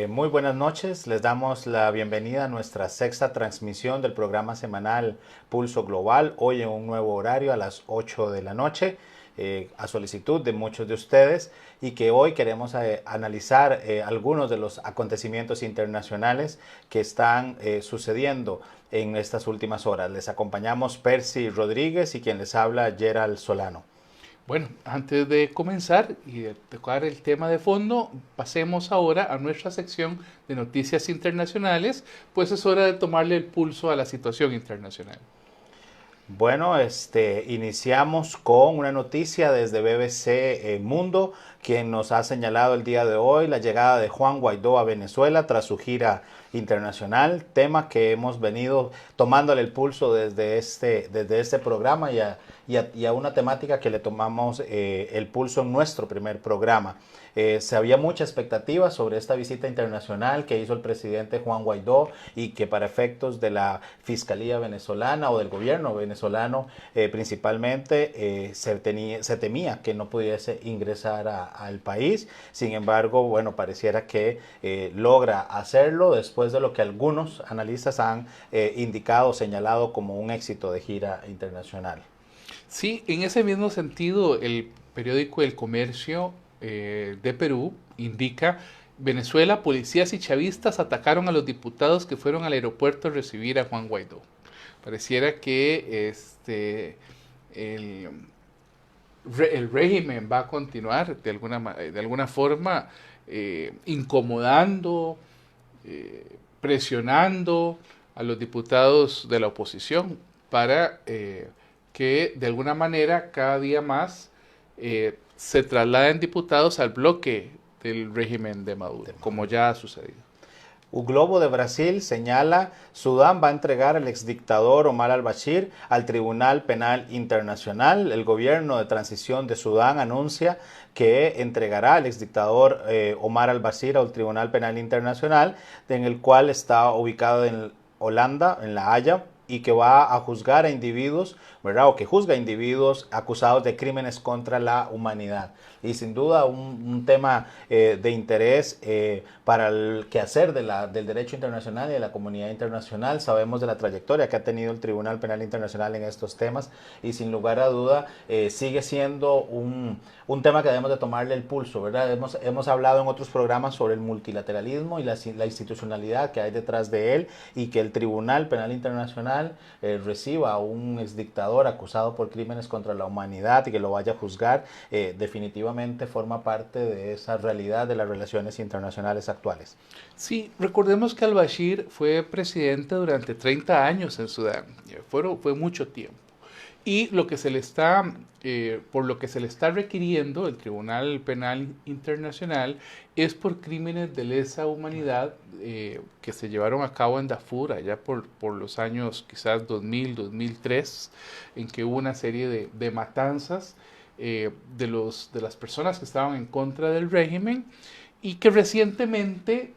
Muy buenas noches, les damos la bienvenida a nuestra sexta transmisión del programa semanal Pulso Global, hoy en un nuevo horario a las 8 de la noche, a solicitud de muchos de ustedes, y que hoy queremos analizar algunos de los acontecimientos internacionales que están sucediendo en estas últimas horas. Les acompañamos Percy Rodríguez y quien les habla Gerald Solano. Bueno, antes de comenzar y de tocar el tema de fondo, pasemos ahora a nuestra sección de noticias internacionales, pues es hora de tomarle el pulso a la situación internacional. Bueno, iniciamos con una noticia desde BBC Mundo, quien nos ha señalado el día de hoy la llegada de Juan Guaidó a Venezuela tras su gira internacional, tema que hemos venido tomándole el pulso desde este programa y a una temática que le tomamos el pulso en nuestro primer programa. Se había mucha expectativa sobre esta visita internacional que hizo el presidente Juan Guaidó y que para efectos de la Fiscalía venezolana o del gobierno venezolano principalmente se temía que no pudiese ingresar al país. Sin embargo, bueno, pareciera que logra hacerlo después de lo que algunos analistas han indicado, señalado como un éxito de gira internacional. Sí, en ese mismo sentido, el periódico El Comercio de Perú indica: Venezuela, policías y chavistas atacaron a los diputados que fueron al aeropuerto a recibir a Juan Guaidó. Pareciera que el, el régimen va a continuar de alguna forma incomodando, presionando a los diputados de la oposición para que de alguna manera cada día más se trasladen diputados al bloque del régimen de Maduro, como ya ha sucedido. Un Globo de Brasil señala: Sudán va a entregar al exdictador Omar al-Bashir al Tribunal Penal Internacional. El gobierno de transición de Sudán anuncia que entregará al exdictador Omar al-Bashir al Tribunal Penal Internacional, en el cual está ubicado en Holanda, en La Haya, y que va a juzgar a individuos, ¿verdad? O que juzga a individuos acusados de crímenes contra la humanidad. Y sin duda un tema de interés para el quehacer del derecho internacional y de la comunidad internacional. Sabemos de la trayectoria que ha tenido el Tribunal Penal Internacional en estos temas y sin lugar a duda sigue siendo un tema que debemos de tomarle el pulso, ¿verdad? Hemos hablado en otros programas sobre el multilateralismo y la institucionalidad que hay detrás de él, y que el Tribunal Penal Internacional reciba a un exdictador acusado por crímenes contra la humanidad y que lo vaya a juzgar, definitivamente forma parte de esa realidad de las relaciones internacionales actuales. Sí, recordemos que al-Bashir fue presidente durante 30 años en Sudán. Fue mucho tiempo. Y lo que se le está, por lo que se le está requiriendo el Tribunal Penal Internacional es por crímenes de lesa humanidad que se llevaron a cabo en Darfur allá por los años quizás 2000, 2003, en que hubo una serie de matanzas de las personas que estaban en contra del régimen, y que recientemente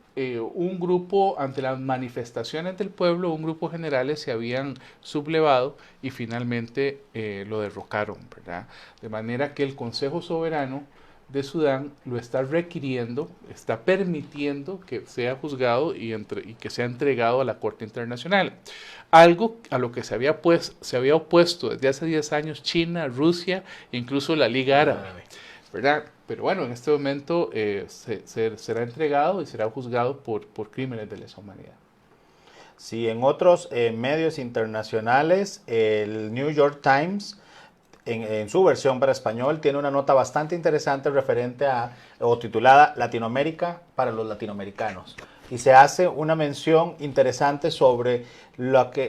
un grupo, ante las manifestaciones del pueblo, un grupo de generales se habían sublevado y finalmente lo derrocaron, ¿verdad? De manera que el Consejo Soberano de Sudán lo está requiriendo, está permitiendo que sea juzgado y que sea entregado a la Corte Internacional. Algo a lo que se había opuesto desde hace 10 años China, Rusia e incluso la Liga Árabe, ¿verdad? Pero bueno, en este momento será entregado y será juzgado por crímenes de lesa humanidad. Sí, en otros medios internacionales, el New York Times, en su versión para español, tiene una nota bastante interesante referente o titulada Latinoamérica para los latinoamericanos. Y se hace una mención interesante sobre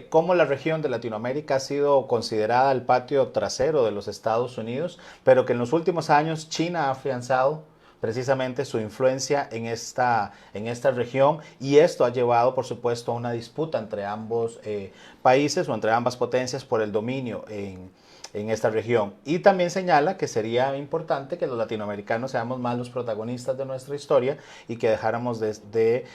cómo la región de Latinoamérica ha sido considerada el patio trasero de los Estados Unidos, pero que en los últimos años China ha afianzado precisamente su influencia en esta región, y esto ha llevado por supuesto a una disputa entre ambos países o entre ambas potencias por el dominio en esta región. Y también señala que sería importante que los latinoamericanos seamos más los protagonistas de nuestra historia y que dejáramos de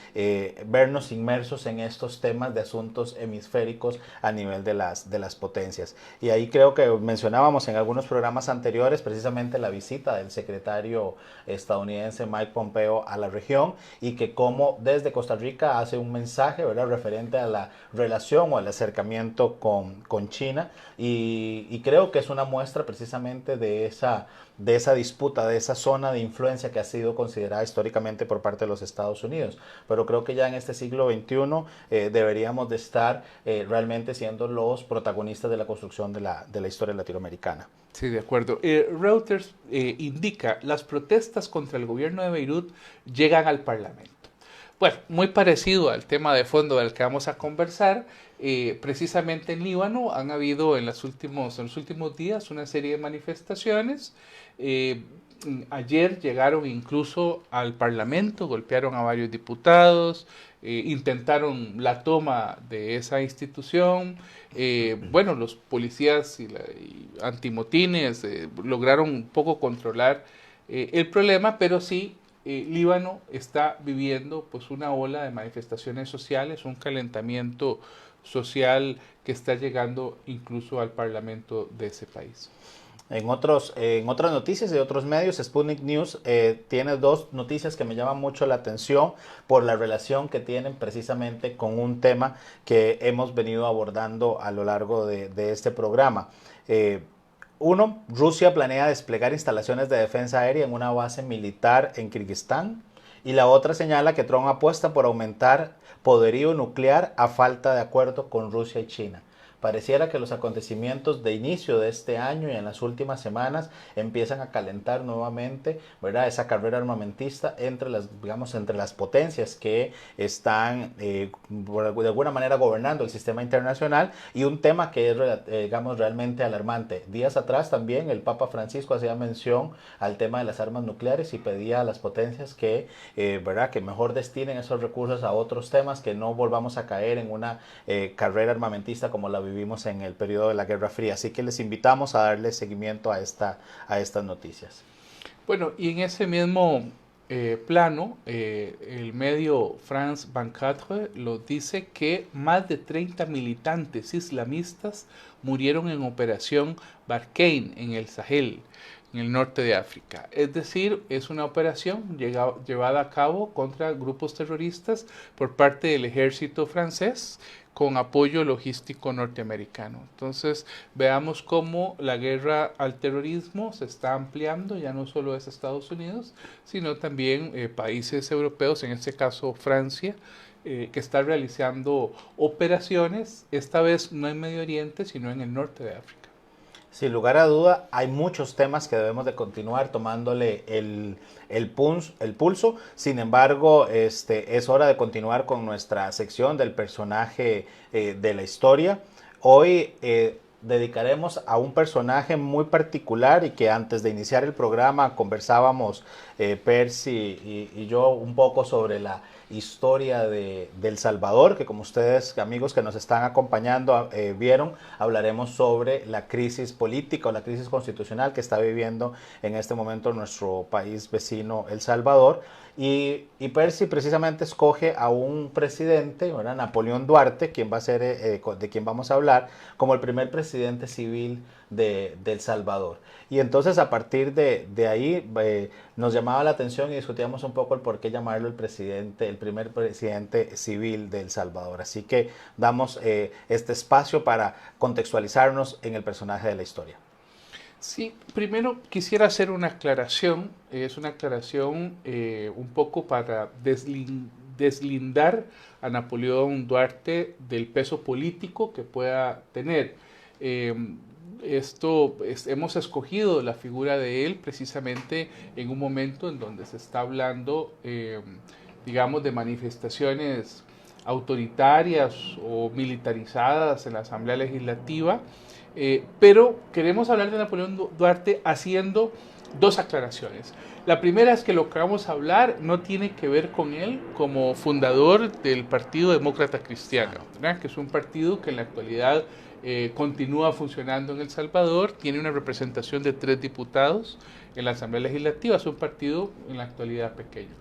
vernos inmersos en estos temas de asuntos hemisféricos a nivel de las potencias. Y ahí creo que mencionábamos en algunos programas anteriores precisamente la visita del secretario estadounidense Mike Pompeo a la región y que como desde Costa Rica hace un mensaje, ¿verdad?, referente a la relación o al acercamiento con China y creo que es una muestra precisamente de esa disputa, de esa zona de influencia que ha sido considerada históricamente por parte de los Estados Unidos. Pero creo que ya en este siglo XXI deberíamos de estar realmente siendo los protagonistas de la construcción de la historia latinoamericana. Sí, de acuerdo. Reuters indica, las protestas contra el gobierno de Beirut llegan al Parlamento. Bueno, muy parecido al tema de fondo del que vamos a conversar, precisamente en Líbano han habido en los últimos días una serie de manifestaciones. Ayer llegaron incluso al Parlamento, golpearon a varios diputados, intentaron la toma de esa institución. Bueno, los policías y antimotines lograron un poco controlar el problema, pero sí Líbano está viviendo pues una ola de manifestaciones sociales, un calentamiento social que está llegando incluso al Parlamento de ese país. En otras noticias de otros medios, Sputnik News tiene dos noticias que me llaman mucho la atención por la relación que tienen precisamente con un tema que hemos venido abordando a lo largo de este programa. Uno, Rusia planea desplegar instalaciones de defensa aérea en una base militar en Kirguistán. Y la otra señala que Trump apuesta por aumentar poderío nuclear a falta de acuerdo con Rusia y China. Pareciera que los acontecimientos de inicio de este año y en las últimas semanas empiezan a calentar nuevamente, ¿verdad?, esa carrera armamentista entre las potencias que están de alguna manera gobernando el sistema internacional, y un tema que es realmente alarmante. Días atrás también el Papa Francisco hacía mención al tema de las armas nucleares y pedía a las potencias que mejor destinen esos recursos a otros temas, que no volvamos a caer en una carrera armamentista como la vivimos en el periodo de la Guerra Fría. Así que les invitamos a darle seguimiento a estas noticias. Bueno, y en ese mismo plano, el medio France 24 lo dice que más de 30 militantes islamistas murieron en Operación Barkhane en el Sahel, en el norte de África. Es decir, es una operación llevada a cabo contra grupos terroristas por parte del ejército francés con apoyo logístico norteamericano. Entonces, veamos cómo la guerra al terrorismo se está ampliando, ya no solo es Estados Unidos, sino también países europeos, en este caso Francia, que está realizando operaciones, esta vez no en Medio Oriente, sino en el norte de África. Sin lugar a duda, hay muchos temas que debemos de continuar tomándole el pulso. Sin embargo, es hora de continuar con nuestra sección del personaje de la historia. Hoy dedicaremos a un personaje muy particular y que antes de iniciar el programa conversábamos Percy y yo un poco sobre la historia de El Salvador, que como ustedes, amigos que nos están acompañando, vieron, hablaremos sobre la crisis política o la crisis constitucional que está viviendo en este momento nuestro país vecino, El Salvador. Y Percy precisamente escoge a un presidente, ¿verdad?, Napoleón Duarte, quien va a ser, de quien vamos a hablar, como el primer presidente civil de El Salvador. Y entonces a partir de ahí nos llamaba la atención y discutíamos un poco el por qué llamarlo el primer presidente civil de El Salvador. Así que damos este espacio para contextualizarnos en el personaje de la historia. Sí, primero quisiera hacer una aclaración, es una aclaración un poco para deslindar a Napoleón Duarte del peso político que pueda tener. Hemos escogido la figura de él precisamente en un momento en donde se está hablando, digamos, de manifestaciones autoritarias o militarizadas en la Asamblea Legislativa, pero queremos hablar de Napoleón Duarte haciendo dos aclaraciones. La primera es que lo que vamos a hablar no tiene que ver con él como fundador del Partido Demócrata Cristiano, ¿verdad?, que es un partido que en la actualidad continúa funcionando en El Salvador, tiene una representación de 3 diputados en la Asamblea Legislativa, es un partido en la actualidad pequeño.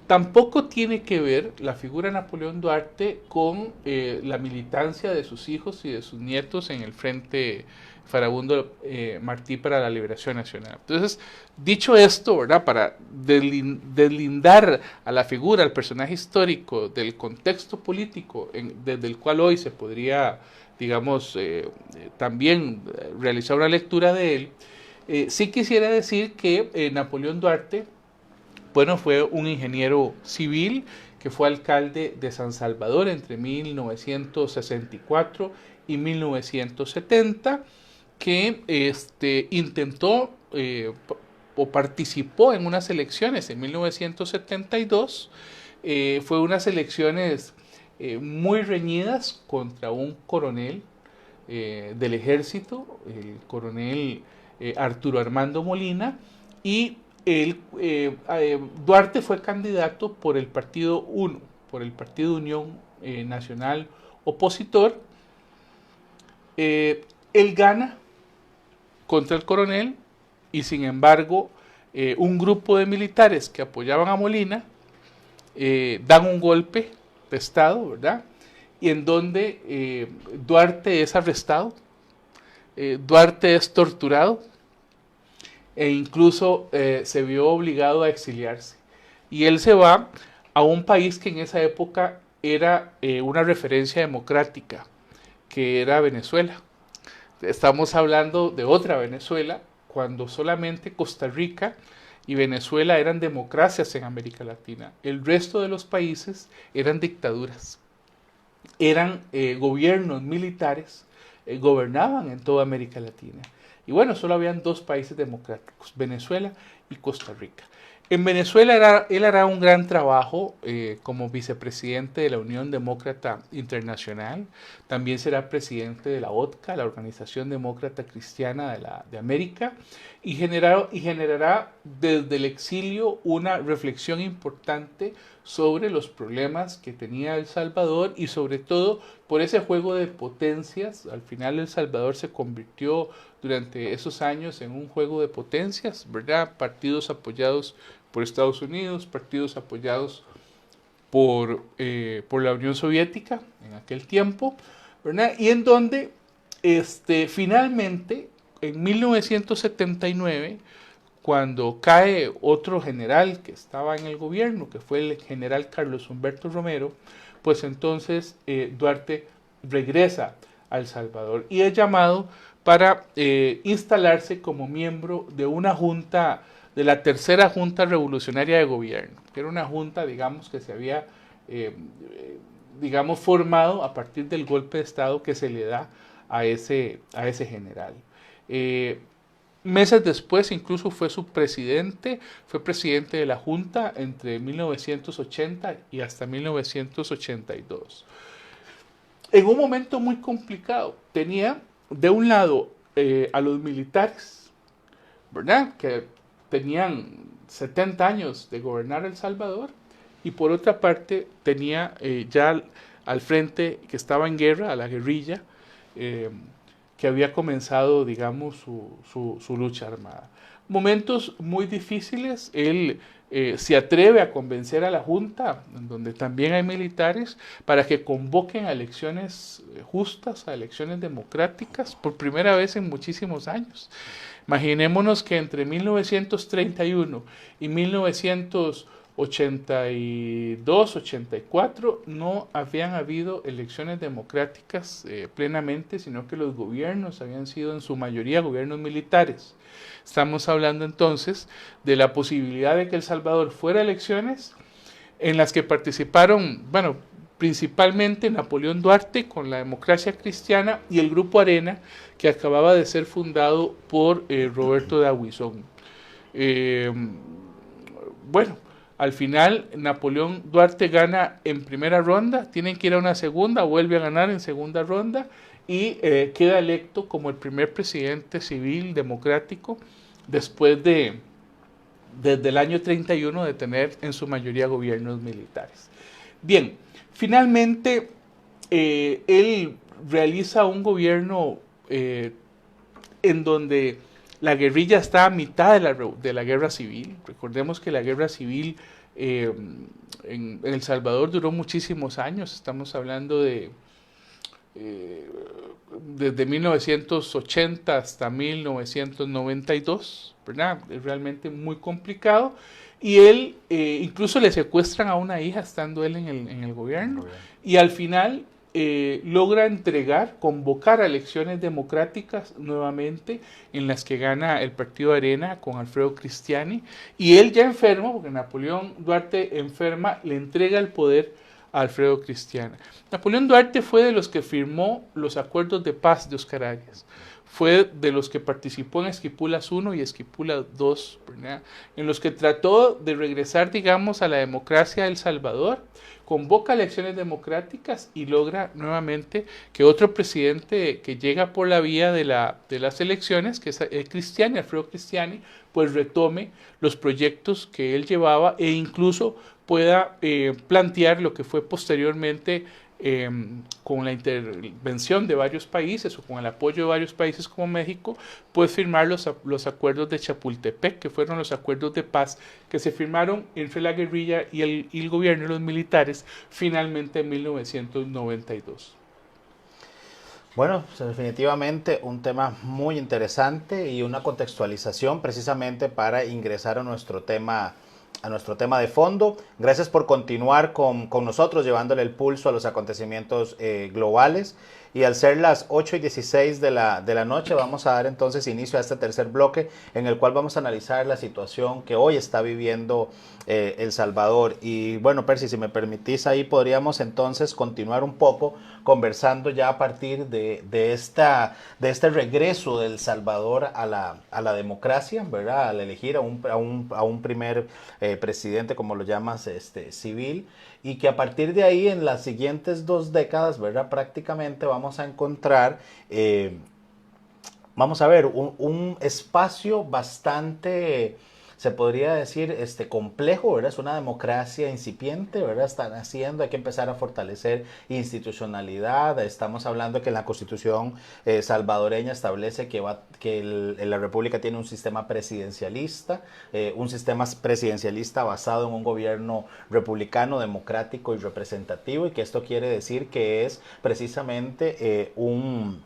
Tampoco tiene que ver la figura de Napoleón Duarte con la militancia de sus hijos y de sus nietos en el Frente Farabundo Martí para la Liberación Nacional. Entonces, dicho esto, ¿verdad? Para deslindar a la figura, al personaje histórico del contexto político desde el cual hoy se podría, digamos, también realizar una lectura de él, sí quisiera decir que Napoleón Duarte, bueno, fue un ingeniero civil que fue alcalde de San Salvador entre 1964 y 1970, que intentó o participó en unas elecciones en 1972. Fue unas elecciones muy reñidas contra un coronel del ejército, el coronel Arturo Armando Molina, y Duarte fue candidato por el partido UNO, por el Partido Unión Nacional Opositor. Él gana contra el coronel y sin embargo un grupo de militares que apoyaban a Molina dan un golpe de estado, ¿verdad? Y en donde Duarte es arrestado, Duarte es torturado e incluso se vio obligado a exiliarse. Y él se va a un país que en esa época era una referencia democrática, que era Venezuela. Estamos hablando de otra Venezuela, cuando solamente Costa Rica y Venezuela eran democracias en América Latina. El resto de los países eran dictaduras, eran gobiernos militares, gobernaban en toda América Latina. Y bueno, solo habían 2 países democráticos, Venezuela y Costa Rica. En Venezuela él hará un gran trabajo como vicepresidente de la Unión Demócrata Internacional. También será presidente de la ODCA, la Organización Demócrata Cristiana de América, y generará desde el exilio una reflexión importante sobre los problemas que tenía El Salvador y sobre todo por ese juego de potencias. Al final El Salvador se convirtió durante esos años en un juego de potencias, ¿verdad? Partidos apoyados por Estados Unidos, partidos apoyados por la Unión Soviética en aquel tiempo, ¿verdad? Y en donde finalmente en 1979, cuando cae otro general que estaba en el gobierno, que fue el general Carlos Humberto Romero, pues entonces Duarte regresa a El Salvador y es llamado para instalarse como miembro de una junta, de la tercera Junta Revolucionaria de Gobierno, que era una junta, digamos, que se había, digamos, formado a partir del golpe de Estado que se le da a ese general. Meses después incluso fue su presidente, fue presidente de la Junta entre 1980 y hasta 1982. En un momento muy complicado, tenía de un lado a los militares, ¿verdad?, que tenían 70 años de gobernar El Salvador, y por otra parte tenía ya al frente, que estaba en guerra, a la guerrilla, que había comenzado, digamos, su lucha armada. Momentos muy difíciles. Él se atreve a convencer a la Junta, en donde también hay militares, para que convoquen a elecciones justas, a elecciones democráticas, por primera vez en muchísimos años. Imaginémonos que entre 1931 y 1982, 84, no habían habido elecciones democráticas plenamente, sino que los gobiernos habían sido en su mayoría gobiernos militares. Estamos hablando entonces de la posibilidad de que El Salvador fuera a elecciones en las que participaron, bueno, principalmente Napoleón Duarte con la Democracia Cristiana y el Grupo Arena, que acababa de ser fundado por Roberto de Aguizón. Bueno, al final Napoleón Duarte gana en primera ronda, tienen que ir a una segunda, vuelve a ganar en segunda ronda y queda electo como el primer presidente civil democrático después desde el año 31 de tener en su mayoría gobiernos militares. Bien, finalmente él realiza un gobierno en donde la guerrilla está a mitad de la guerra civil. Recordemos que la guerra civil en El Salvador duró muchísimos años, estamos hablando de desde 1980 hasta 1992, ¿verdad? Es realmente muy complicado. Y él, incluso le secuestran a una hija estando él en el gobierno. Y al final logra entregar, convocar a elecciones democráticas nuevamente, en las que gana el partido Arena con Alfredo Cristiani. Y él ya enfermo, porque Napoleón Duarte enferma, le entrega el poder a Alfredo Cristiani. Napoleón Duarte fue de los que firmó los acuerdos de paz de Oscar Arias. Fue de los que participó en Esquipulas I y Esquipulas II, ¿verdad? En los que trató de regresar, digamos, a la democracia de El Salvador, convoca elecciones democráticas y logra nuevamente que otro presidente que llega por la vía de las elecciones, que es Cristiani, Alfredo Cristiani, pues retome los proyectos que él llevaba e incluso pueda plantear lo que fue posteriormente con la intervención de varios países o con el apoyo de varios países como México, pues firmar los acuerdos de Chapultepec, que fueron los acuerdos de paz que se firmaron entre la guerrilla y el gobierno y los militares finalmente en 1992. Bueno, pues definitivamente un tema muy interesante y una contextualización precisamente para ingresar a nuestro tema de fondo. Gracias por continuar con nosotros, llevándole el pulso a los acontecimientos globales. Y al ser las 8:16 de la noche, vamos a dar entonces inicio a este tercer bloque, en el cual vamos a analizar la situación que hoy está viviendo El Salvador. Y bueno, Percy, si me permitís, ahí podríamos entonces continuar un poco conversando ya a partir de este regreso de El Salvador a la democracia, ¿verdad? Al elegir a un primer presidente, como lo llamas, civil, y que a partir de ahí, en las siguientes 2 décadas, ¿verdad? Prácticamente vamos a encontrar, vamos a ver, un espacio bastante, se podría decir, complejo, ¿verdad? Es una democracia incipiente, ¿verdad? Está naciendo, hay que empezar a fortalecer institucionalidad. Estamos hablando que la Constitución salvadoreña establece que la República tiene un sistema presidencialista basado en un gobierno republicano, democrático y representativo, y que esto quiere decir que es precisamente un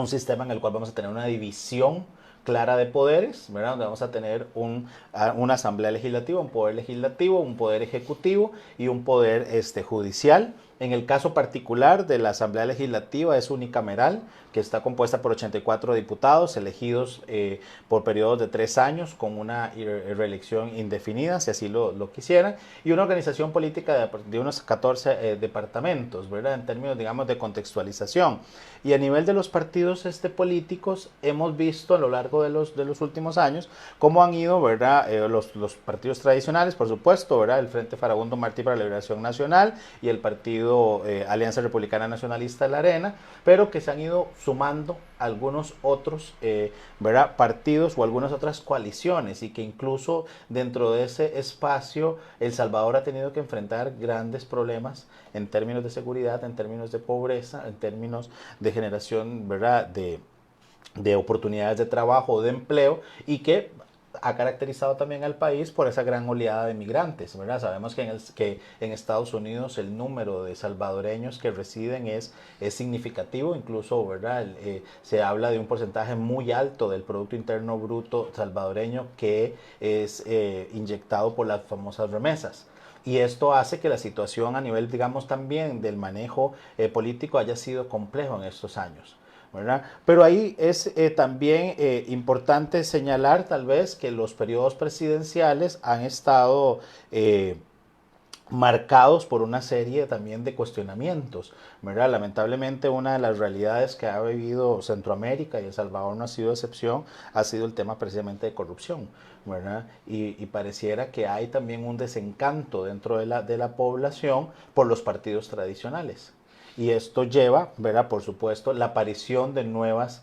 sistema en el cual vamos a tener una división clara de poderes, ¿verdad? Donde vamos a tener una asamblea legislativa, un poder legislativo, un poder ejecutivo y un poder judicial. En el caso particular de la Asamblea Legislativa es unicameral, que está compuesta por 84 diputados elegidos por periodos de 3 años con una reelección indefinida, si así lo quisieran, y una organización política de unos 14 departamentos, ¿verdad? En términos, digamos, de contextualización. Y a nivel de los partidos políticos, hemos visto a lo largo de los últimos años cómo han ido, ¿verdad? Los partidos tradicionales, por supuesto, ¿verdad? El Frente Farabundo Martí para la Liberación Nacional y el partido Alianza Republicana Nacionalista, la Arena, pero que se han ido sumando algunos otros ¿verdad? Partidos o algunas otras coaliciones, y que incluso dentro de ese espacio El Salvador ha tenido que enfrentar grandes problemas en términos de seguridad, en términos de pobreza, en términos de generación, ¿verdad? de oportunidades de trabajo, de empleo, y que ha caracterizado también al país por esa gran oleada de migrantes, ¿verdad? Sabemos que en Estados Unidos el número de salvadoreños que residen es significativo, incluso, ¿verdad? Se habla de un porcentaje muy alto del Producto Interno Bruto salvadoreño que es inyectado por las famosas remesas. Y esto hace que la situación a nivel, digamos, también del manejo político haya sido complejo en estos años, ¿verdad? Pero ahí es también importante señalar tal vez que los periodos presidenciales han estado marcados por una serie también de cuestionamientos, ¿verdad? Lamentablemente una de las realidades que ha vivido Centroamérica, y El Salvador no ha sido excepción, ha sido el tema precisamente de corrupción, ¿verdad? Y pareciera que hay también un desencanto dentro de la población por los partidos tradicionales. y esto lleva, ¿verdad? Por supuesto, la aparición de nuevas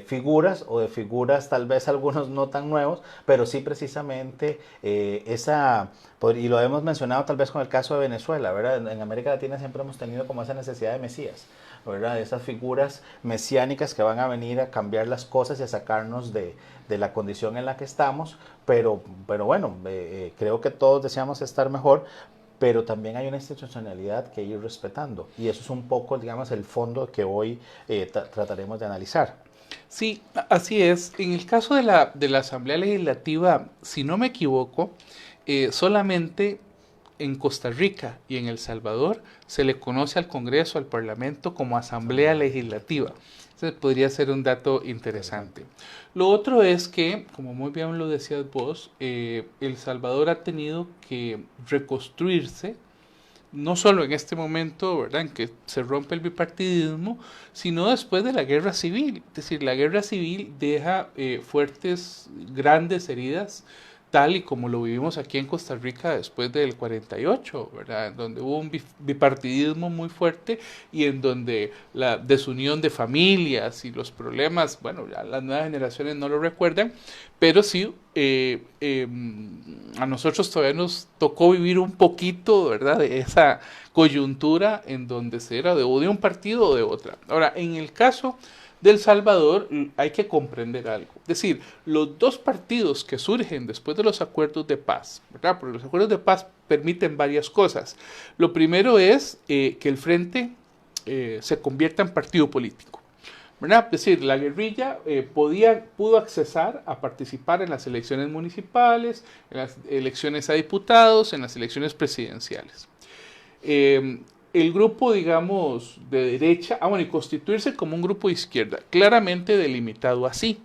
figuras o de figuras tal vez algunos no tan nuevos, pero sí precisamente y lo hemos mencionado tal vez con el caso de Venezuela, ¿verdad? En América Latina siempre hemos tenido como esa necesidad de Mesías, ¿verdad? Esas figuras mesiánicas que van a venir a cambiar las cosas y a sacarnos de la condición en la que estamos, pero bueno, creo que todos deseamos estar mejor, pero también hay una institucionalidad que ir respetando, y eso es un poco, digamos, el fondo que hoy trataremos de analizar. Sí, así es. En el caso de la Asamblea Legislativa, si no me equivoco, solamente en Costa Rica y en El Salvador se le conoce al Congreso, al Parlamento, como Asamblea Legislativa. Entonces podría ser un dato interesante. Lo otro es que, como muy bien lo decías vos, El Salvador ha tenido que reconstruirse no solo en este momento, ¿verdad?, en que se rompe el bipartidismo, sino después de la guerra civil. Es decir, la guerra civil deja fuertes, grandes heridas, tal y como lo vivimos aquí en Costa Rica después del 48, ¿verdad?, en donde hubo un bipartidismo muy fuerte y en donde la desunión de familias y los problemas, bueno, ya las nuevas generaciones no lo recuerdan, pero sí a nosotros todavía nos tocó vivir un poquito, ¿verdad?, de esa coyuntura en donde se era de un partido o de otra. Ahora, en el caso del Salvador hay que comprender algo. Es decir, los dos partidos que surgen después de los acuerdos de paz, ¿verdad? Porque los acuerdos de paz permiten varias cosas. Lo primero es que el Frente se convierta en partido político, ¿verdad? Es decir, la guerrilla pudo accesar a participar en las elecciones municipales, en las elecciones a diputados, en las elecciones presidenciales. El grupo, digamos, de derecha, bueno, y constituirse como un grupo de izquierda, claramente delimitado así.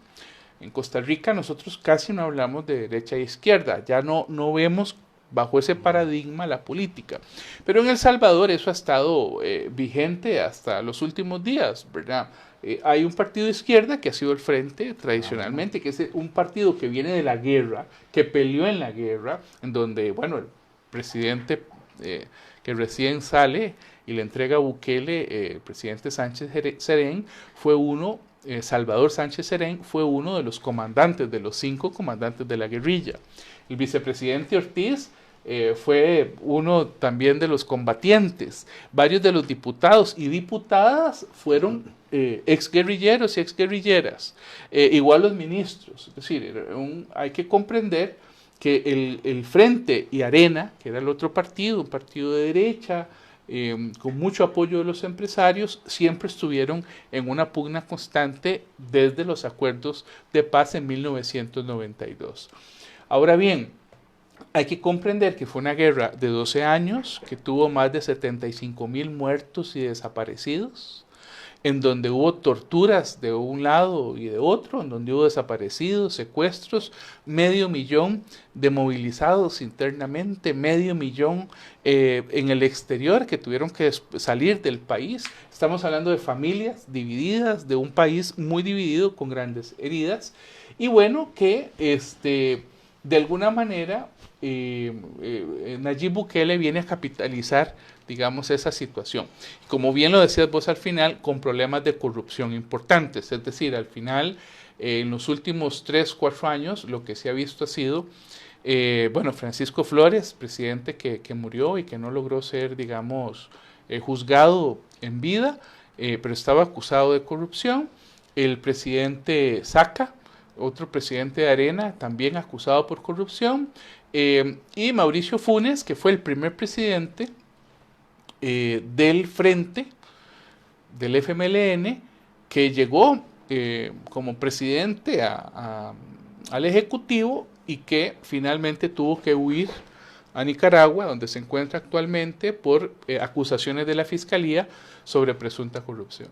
En Costa Rica nosotros casi no hablamos de derecha e izquierda, ya no vemos bajo ese paradigma la política. Pero en El Salvador eso ha estado vigente hasta los últimos días, ¿verdad? Hay un partido de izquierda que ha sido el Frente tradicionalmente, que es un partido que viene de la guerra, que peleó en la guerra, en donde, bueno, el presidente que recién sale y le entrega a Bukele, el presidente Sánchez Serén, Salvador Sánchez Serén fue uno de los comandantes, de los 5 comandantes de la guerrilla. El vicepresidente Ortiz fue uno también de los combatientes. Varios de los diputados y diputadas fueron exguerrilleros y exguerrilleras. Igual los ministros. Es decir, hay que comprender que el Frente y Arena, que era el otro partido, un partido de derecha, con mucho apoyo de los empresarios, siempre estuvieron en una pugna constante desde los acuerdos de paz en 1992. Ahora bien, hay que comprender que fue una guerra de 12 años, que tuvo más de 75,000 muertos y desaparecidos, en donde hubo torturas de un lado y de otro, en donde hubo desaparecidos, secuestros, 500,000 de movilizados internamente, 500,000 en el exterior que tuvieron que salir del país. Estamos hablando de familias divididas, de un país muy dividido con grandes heridas, y bueno, que de alguna manera Nayib Bukele viene a capitalizar, digamos, esa situación. Como bien lo decías vos al final, con problemas de corrupción importantes. Es decir, al final, en los últimos 3, 4 años, lo que se ha visto ha sido, bueno, Francisco Flores, presidente que murió y que no logró ser, digamos, juzgado en vida, pero estaba acusado de corrupción. El presidente Saca, otro presidente de Arena, también acusado por corrupción. Y Mauricio Funes, que fue el primer presidente del Frente, del FMLN, que llegó como presidente al Ejecutivo y que finalmente tuvo que huir a Nicaragua, donde se encuentra actualmente por acusaciones de la Fiscalía sobre presunta corrupción.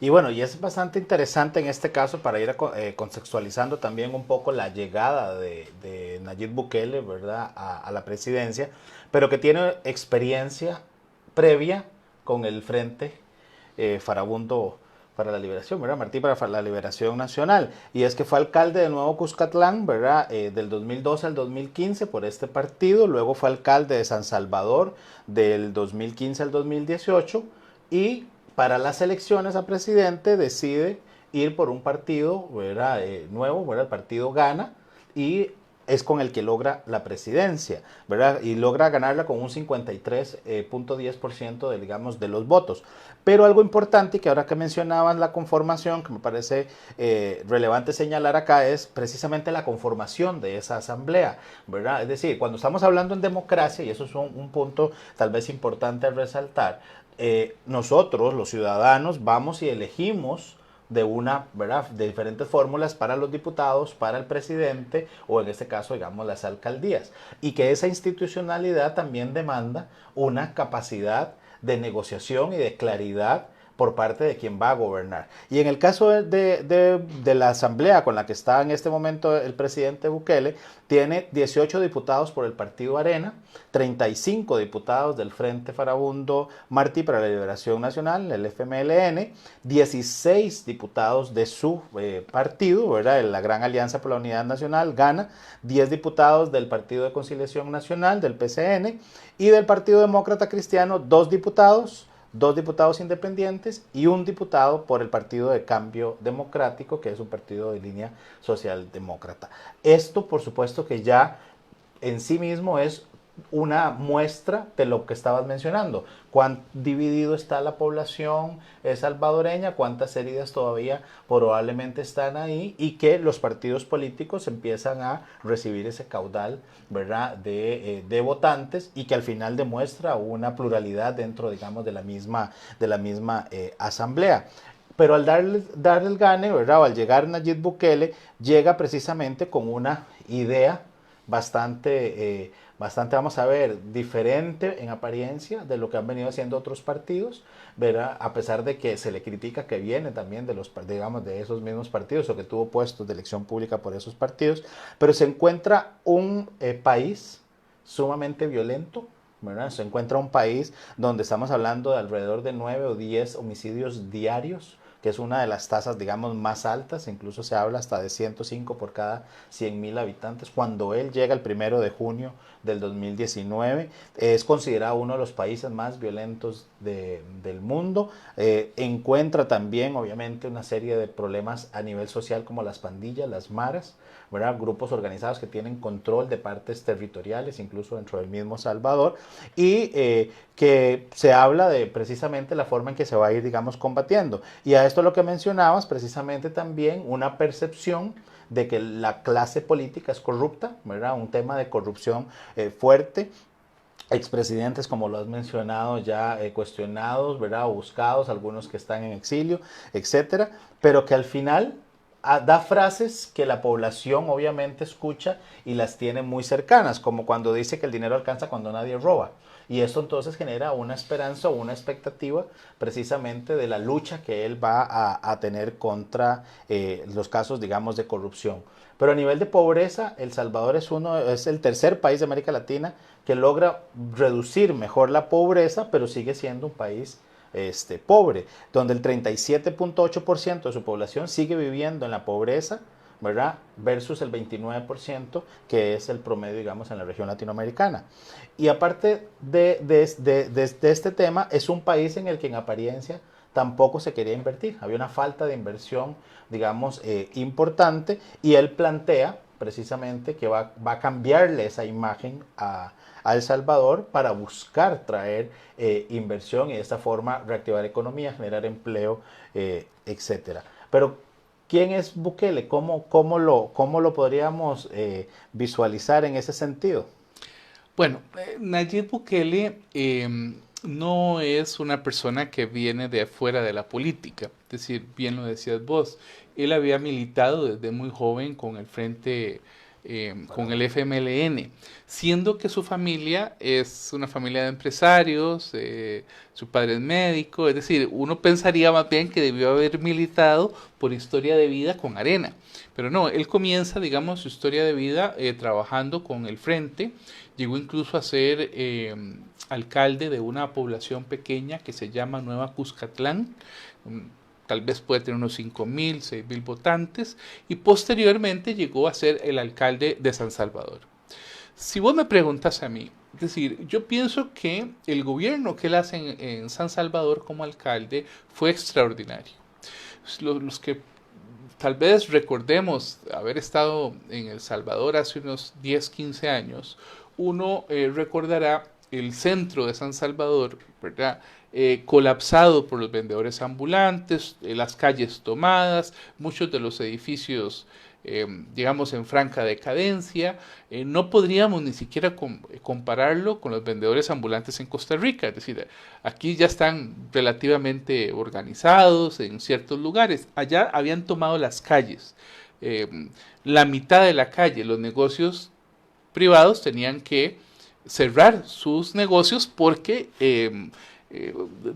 Y bueno, y es bastante interesante en este caso para ir contextualizando también un poco la llegada de Nayib Bukele, ¿verdad?, a la presidencia, pero que tiene experiencia previa con el Frente Farabundo para la Liberación, ¿verdad? Martí para la Liberación Nacional. Y es que fue alcalde de Nuevo Cuscatlán, ¿verdad?, del 2012 al 2015 por este partido. Luego fue alcalde de San Salvador del 2015 al 2018. y para las elecciones a presidente decide ir por un partido, ¿verdad? Nuevo, ¿verdad? El partido Gana, y es con el que logra la presidencia, ¿verdad? Y logra ganarla con un 53.10% de, digamos, de los votos. Pero algo importante, que ahora que mencionaban la conformación, que me parece relevante señalar acá, es precisamente la conformación de esa asamblea, ¿verdad? Es decir, cuando estamos hablando en democracia, y eso es un punto tal vez importante a resaltar, nosotros, los ciudadanos, vamos y elegimos de una, ¿verdad? De diferentes fórmulas para los diputados, para el presidente o en este caso, digamos, las alcaldías. Y que esa institucionalidad también demanda una capacidad de negociación y de claridad por parte de quien va a gobernar. Y en el caso de la asamblea con la que está en este momento el presidente Bukele, tiene 18 diputados por el partido Arena, 35 diputados del Frente Farabundo Martí para la Liberación Nacional, el FMLN, 16 diputados de su partido, ¿verdad? La Gran Alianza por la Unidad Nacional, GANA, 10 diputados del Partido de Conciliación Nacional, del PCN, y del Partido Demócrata Cristiano, 2 diputados independientes y un diputado por el Partido de Cambio Democrático, que es un partido de línea socialdemócrata. Esto, por supuesto, que ya en sí mismo es una muestra de lo que estabas mencionando. Cuán dividido está la población salvadoreña, cuántas heridas todavía probablemente están ahí, y que los partidos políticos empiezan a recibir ese caudal, ¿verdad? de votantes, y que al final demuestra una pluralidad dentro, digamos, de la misma asamblea. Pero al darle el gane, ¿verdad? O al llegar Nayib Bukele, llega precisamente con una idea bastante, vamos a ver, diferente en apariencia de lo que han venido haciendo otros partidos, ¿verdad? A pesar de que se le critica que viene también de digamos, de esos mismos partidos, o que tuvo puestos de elección pública por esos partidos, pero se encuentra un país sumamente violento, ¿verdad? Se encuentra un país donde estamos hablando de alrededor de 9 o 10 homicidios diarios, que es una de las tasas, digamos, más altas. Incluso se habla hasta de 105 por cada 100.000 habitantes. Cuando él llega el 1 de junio del 2019, es considerado uno de los países más violentos del mundo. Encuentra también, obviamente, una serie de problemas a nivel social, como las pandillas, las maras, ¿verdad? Grupos organizados que tienen control de partes territoriales, incluso dentro del mismo Salvador, y que se habla de precisamente la forma en que se va a ir, digamos, combatiendo. Y a esto lo que mencionabas, precisamente también una percepción de que la clase política es corrupta, ¿verdad? Un tema de corrupción fuerte. Expresidentes, como lo has mencionado, ya cuestionados, ¿verdad? O buscados, algunos que están en exilio, etcétera, pero que al final da frases que la población obviamente escucha y las tiene muy cercanas, como cuando dice que el dinero alcanza cuando nadie roba. Y esto entonces genera una esperanza o una expectativa precisamente de la lucha que él va a tener contra los casos, digamos, de corrupción. Pero a nivel de pobreza, El Salvador es el tercer país de América Latina que logra reducir mejor la pobreza, pero sigue siendo un país pobre, donde el 37.8% de su población sigue viviendo en la pobreza, ¿verdad? Versus el 29% que es el promedio, digamos, en la región latinoamericana. Y aparte de este tema, es un país en el que en apariencia tampoco se quería invertir. Había una falta de inversión, digamos, importante, y él plantea precisamente que va a cambiarle esa imagen a El Salvador para buscar traer inversión y de esta forma reactivar economía, generar empleo, etcétera. Pero ¿quién es Bukele? ¿Cómo lo podríamos visualizar en ese sentido? Bueno, Nayib Bukele no es una persona que viene de afuera de la política, es decir, bien lo decías vos, él había militado desde muy joven con el Frente, con el FMLN, siendo que su familia es una familia de empresarios, su padre es médico, es decir, uno pensaría más bien que debió haber militado por historia de vida con Arena, pero no, él comienza, digamos, su historia de vida trabajando con el Frente, llegó incluso a ser alcalde de una población pequeña que se llama Nueva Cuscatlán, tal vez puede tener unos 5.000, 6.000 votantes, y posteriormente llegó a ser el alcalde de San Salvador. Si vos me preguntas a mí, Es decir, yo pienso que el gobierno que él hace en San Salvador como alcalde fue extraordinario. Los que tal vez recordemos haber estado en El Salvador hace unos 10, 15 años, uno recordará el centro de San Salvador, ¿verdad? Colapsado por los vendedores ambulantes, las calles tomadas, muchos de los edificios, digamos, en franca decadencia. No podríamos ni siquiera compararlo con los vendedores ambulantes en Costa Rica, es decir, aquí ya están relativamente organizados en ciertos lugares, allá habían tomado las calles, la mitad de la calle, los negocios privados tenían que cerrar sus negocios porque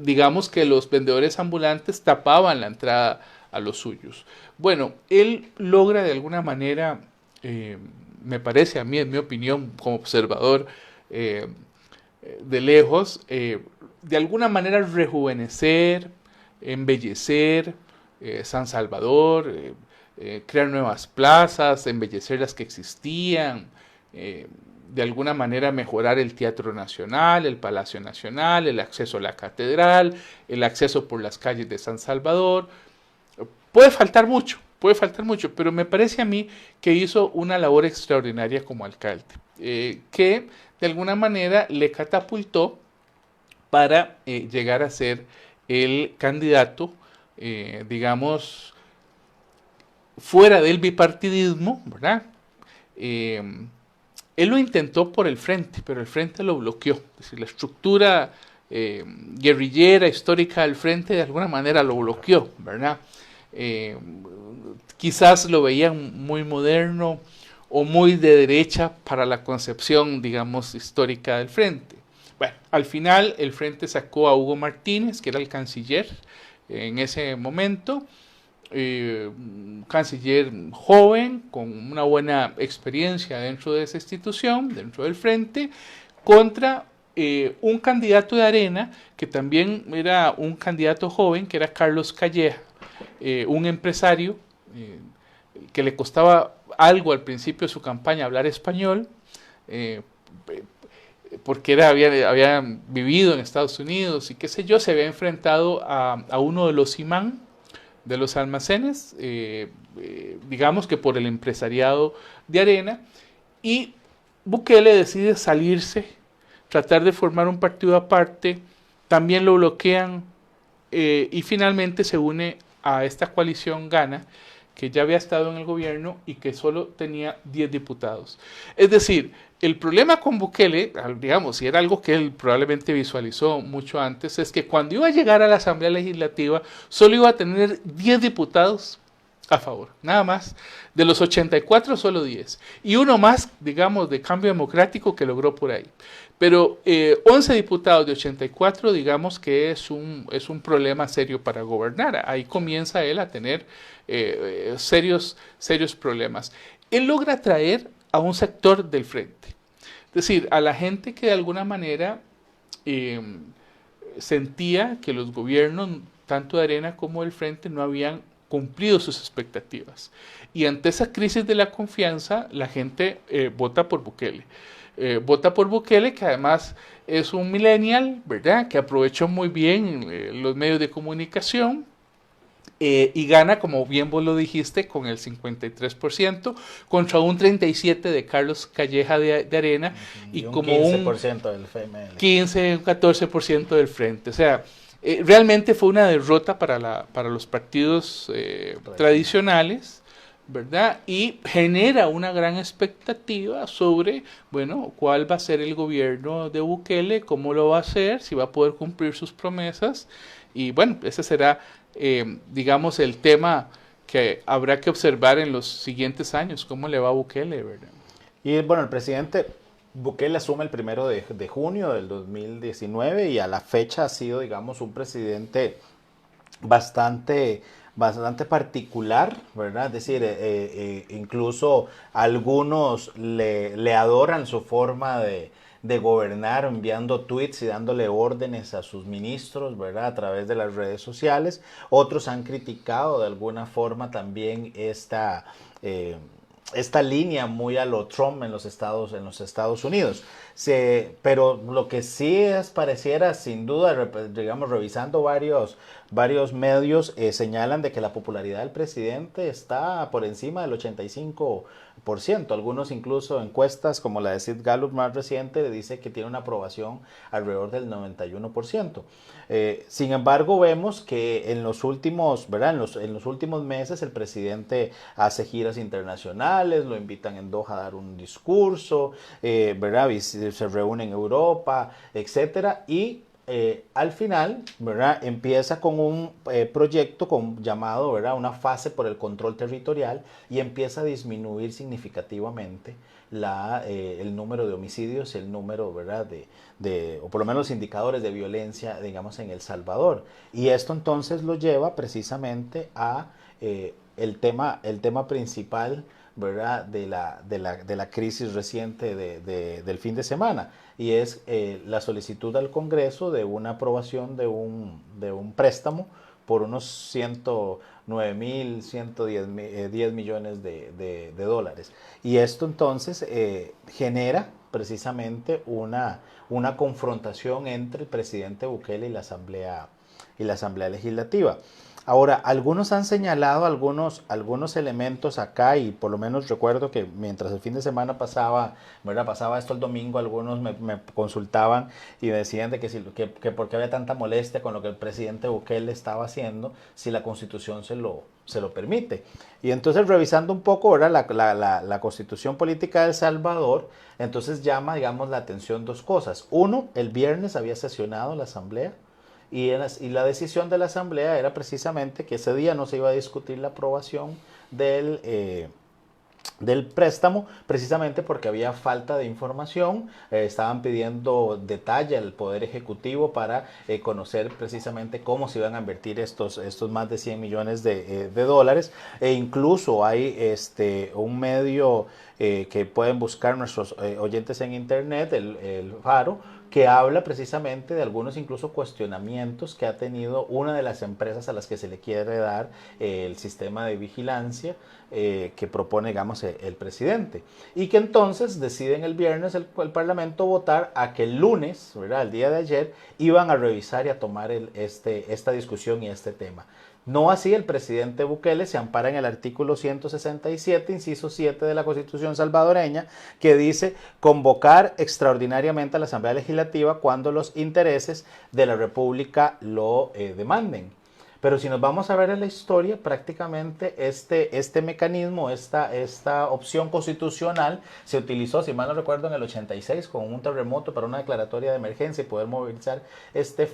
digamos que los vendedores ambulantes tapaban la entrada a los suyos. Bueno, él logra de alguna manera, me parece a mí, en mi opinión, como observador de lejos, de alguna manera rejuvenecer, embellecer San Salvador, crear nuevas plazas, embellecer las que existían, de alguna manera mejorar el Teatro Nacional, el Palacio Nacional, el acceso a la catedral, el acceso por las calles de San Salvador. Puede faltar mucho, pero me parece a mí que hizo una labor extraordinaria como alcalde, que de alguna manera le catapultó para llegar a ser el candidato, digamos, fuera del bipartidismo, ¿verdad? Él lo intentó por el frente, pero el frente lo bloqueó. Es decir, la estructura guerrillera histórica del frente de alguna manera lo bloqueó, ¿verdad? Quizás lo veían muy moderno o muy de derecha para la concepción, digamos, histórica del frente. Bueno, al final el frente sacó a Hugo Martínez, que era el canciller en ese momento, un canciller joven, con una buena experiencia dentro de esa institución, dentro del frente, contra un candidato de Arena, que también era un candidato joven, que era Carlos Calleja, un empresario que le costaba algo al principio de su campaña hablar español, porque había vivido en Estados Unidos y qué sé yo, se había enfrentado a uno de los imán de los almacenes, digamos que por el empresariado de Arena, y Bukele decide salirse, tratar de formar un partido aparte, también lo bloquean y finalmente se une a esta coalición Gana, que ya había estado en el gobierno y que solo tenía 10 diputados. Es decir, el problema con Bukele, digamos, y era algo que él probablemente visualizó mucho antes, es que cuando iba a llegar a la Asamblea Legislativa, solo iba a tener 10 diputados a favor, nada más. De los 84, solo 10. Y uno más, digamos, de Cambio Democrático que logró por ahí. Pero 11 diputados de 84, digamos que es un problema serio para gobernar. Ahí comienza él a tener serios problemas. Él logra atraer a un sector del frente. Es decir, a la gente que de alguna manera sentía que los gobiernos, tanto de Arena como del frente, no habían cumplido sus expectativas. Y ante esa crisis de la confianza, la gente vota por Bukele. Vota por Bukele, que además es un millennial, ¿verdad? Que aprovechó muy bien los medios de comunicación y gana, como bien vos lo dijiste, con el 53% contra un 37% de Carlos Calleja de Arena y como 15% del FML. 15, un 14% del Frente. O sea, realmente fue una derrota para los partidos tradicionales, ¿verdad? Y genera una gran expectativa sobre, bueno, cuál va a ser el gobierno de Bukele, cómo lo va a hacer, si va a poder cumplir sus promesas. Y bueno, ese será, digamos, el tema que habrá que observar en los siguientes años, cómo le va a Bukele, ¿verdad? Y bueno, el presidente Bukele asume el 1 de junio del 2019 y a la fecha ha sido, digamos, un presidente bastante particular, ¿verdad? Es decir, incluso algunos le adoran su forma de gobernar, enviando tweets y dándole órdenes a sus ministros, ¿verdad? A través de las redes sociales. Otros han criticado de alguna forma también esta línea muy a lo Trump en los Estados Unidos. Pero lo que sí pareciera, sin duda, digamos, revisando varios medios, señalan de que la popularidad del presidente está por encima del 85%. Algunos incluso encuestas como la de Sid Gallup más reciente le dice que tiene una aprobación alrededor del 91%. Sin embargo, vemos que en los últimos, ¿verdad? En los últimos meses el presidente hace giras internacionales, lo invitan en Doha a dar un discurso, ¿verdad? Se reúne en Europa, etcétera, y al final, ¿verdad? Empieza con un proyecto llamado, ¿verdad? Una fase por el control territorial, y empieza a disminuir significativamente el número de homicidios, el número, ¿verdad? O por lo menos indicadores de violencia, digamos, en El Salvador. Y esto entonces lo lleva precisamente a el tema principal, ¿verdad? de la crisis reciente del fin de semana, y es la solicitud al Congreso de una aprobación de un préstamo por unos 109.000, 110 millones de dólares. Y esto entonces genera precisamente una confrontación entre el presidente Bukele y la Asamblea Legislativa. Ahora, algunos han señalado algunos elementos acá, y por lo menos recuerdo que mientras el fin de semana pasaba esto el domingo, algunos me consultaban y me decían de que por qué había tanta molestia con lo que el presidente Bukele estaba haciendo si la Constitución se lo permite. Y entonces, revisando un poco, ¿verdad? la Constitución Política de El Salvador, entonces llama, digamos, la atención dos cosas. Uno, el viernes había sesionado la Asamblea, y la decisión de la Asamblea era precisamente que ese día no se iba a discutir la aprobación del préstamo, precisamente porque había falta de información. Estaban pidiendo detalle al Poder Ejecutivo para conocer precisamente cómo se iban a invertir estos más de 100 millones de dólares, e incluso hay un medio que pueden buscar nuestros oyentes en internet, el Faro, que habla precisamente de algunos incluso cuestionamientos que ha tenido una de las empresas a las que se le quiere dar el sistema de vigilancia que propone, digamos, el presidente. Y que entonces deciden el viernes el Parlamento votar a que el lunes, ¿verdad? El día de ayer, iban a revisar y a tomar esta discusión y este tema. No así el presidente Bukele se ampara en el artículo 167, inciso 7 de la Constitución salvadoreña, que dice convocar extraordinariamente a la Asamblea Legislativa cuando los intereses de la República lo demanden. Pero si nos vamos a ver en la historia, prácticamente este mecanismo, esta opción constitucional se utilizó, si mal no recuerdo, en el 86 con un terremoto para una declaratoria de emergencia y poder movilizar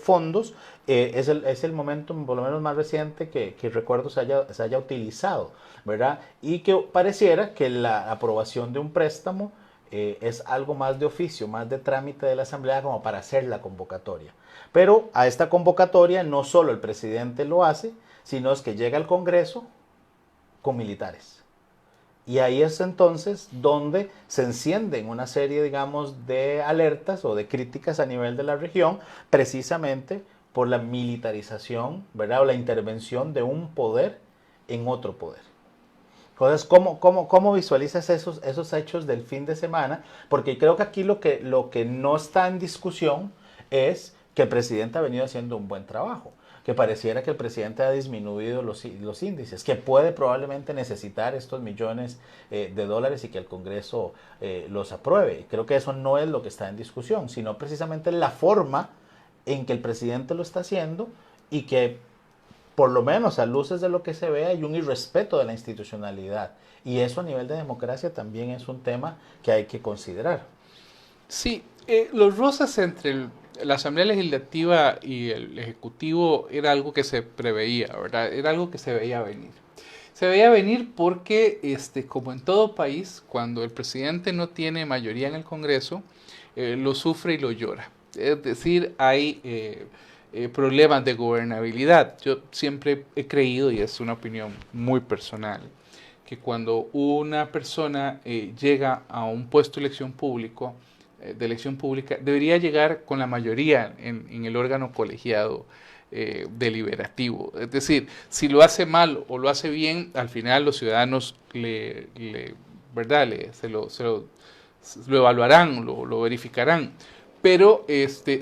fondos. Es el momento, por lo menos más reciente, que recuerdo se haya utilizado, ¿verdad? Y que pareciera que la aprobación de un préstamo es algo más de oficio, más de trámite de la Asamblea como para hacer la convocatoria. Pero a esta convocatoria no solo el presidente lo hace, sino es que llega al Congreso con militares. Y ahí es entonces donde se encienden una serie, digamos, de alertas o de críticas a nivel de la región, precisamente por la militarización, ¿verdad? O la intervención de un poder en otro poder. Entonces, ¿cómo visualizas esos hechos del fin de semana? Porque creo que aquí lo que no está en discusión es que el presidente ha venido haciendo un buen trabajo, que pareciera que el presidente ha disminuido los índices, que puede probablemente necesitar estos millones de dólares y que el Congreso los apruebe. Creo que eso no es lo que está en discusión, sino precisamente la forma en que el presidente lo está haciendo, y que por lo menos a luces de lo que se ve hay un irrespeto de la institucionalidad, y eso a nivel de democracia también es un tema que hay que considerar. Sí, los roces entre la Asamblea Legislativa y el Ejecutivo era algo que se preveía, ¿verdad? Era algo que se veía venir. Se veía venir porque, como en todo país, cuando el presidente no tiene mayoría en el Congreso, lo sufre y lo llora. Es decir, hay problemas de gobernabilidad. Yo siempre he creído, y es una opinión muy personal, que cuando una persona llega a un puesto de elección pública, debería llegar con la mayoría en el órgano colegiado deliberativo. Es decir, si lo hace mal o lo hace bien, al final los ciudadanos le ¿verdad? Lo evaluarán, lo verificarán. Pero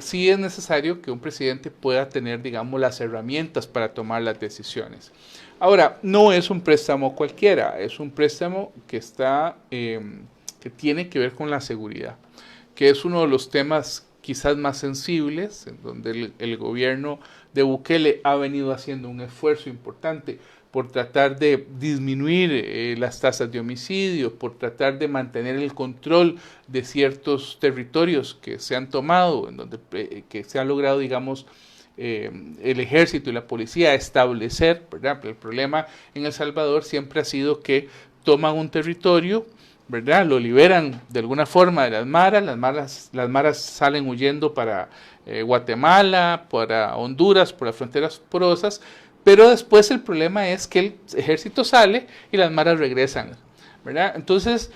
sí es necesario que un presidente pueda tener, digamos, las herramientas para tomar las decisiones. Ahora, no es un préstamo cualquiera, es un préstamo que que tiene que ver con la seguridad, que es uno de los temas quizás más sensibles, en donde el gobierno de Bukele ha venido haciendo un esfuerzo importante por tratar de disminuir las tasas de homicidio, por tratar de mantener el control de ciertos territorios que se han tomado, en donde que se ha logrado, digamos, el ejército y la policía establecer, ¿verdad? El problema en El Salvador siempre ha sido que toman un territorio, ¿verdad? Lo liberan de alguna forma de las maras salen huyendo para Guatemala, para Honduras, por las fronteras porosas, pero después el problema es que el ejército sale y las maras regresan, ¿verdad? Entonces,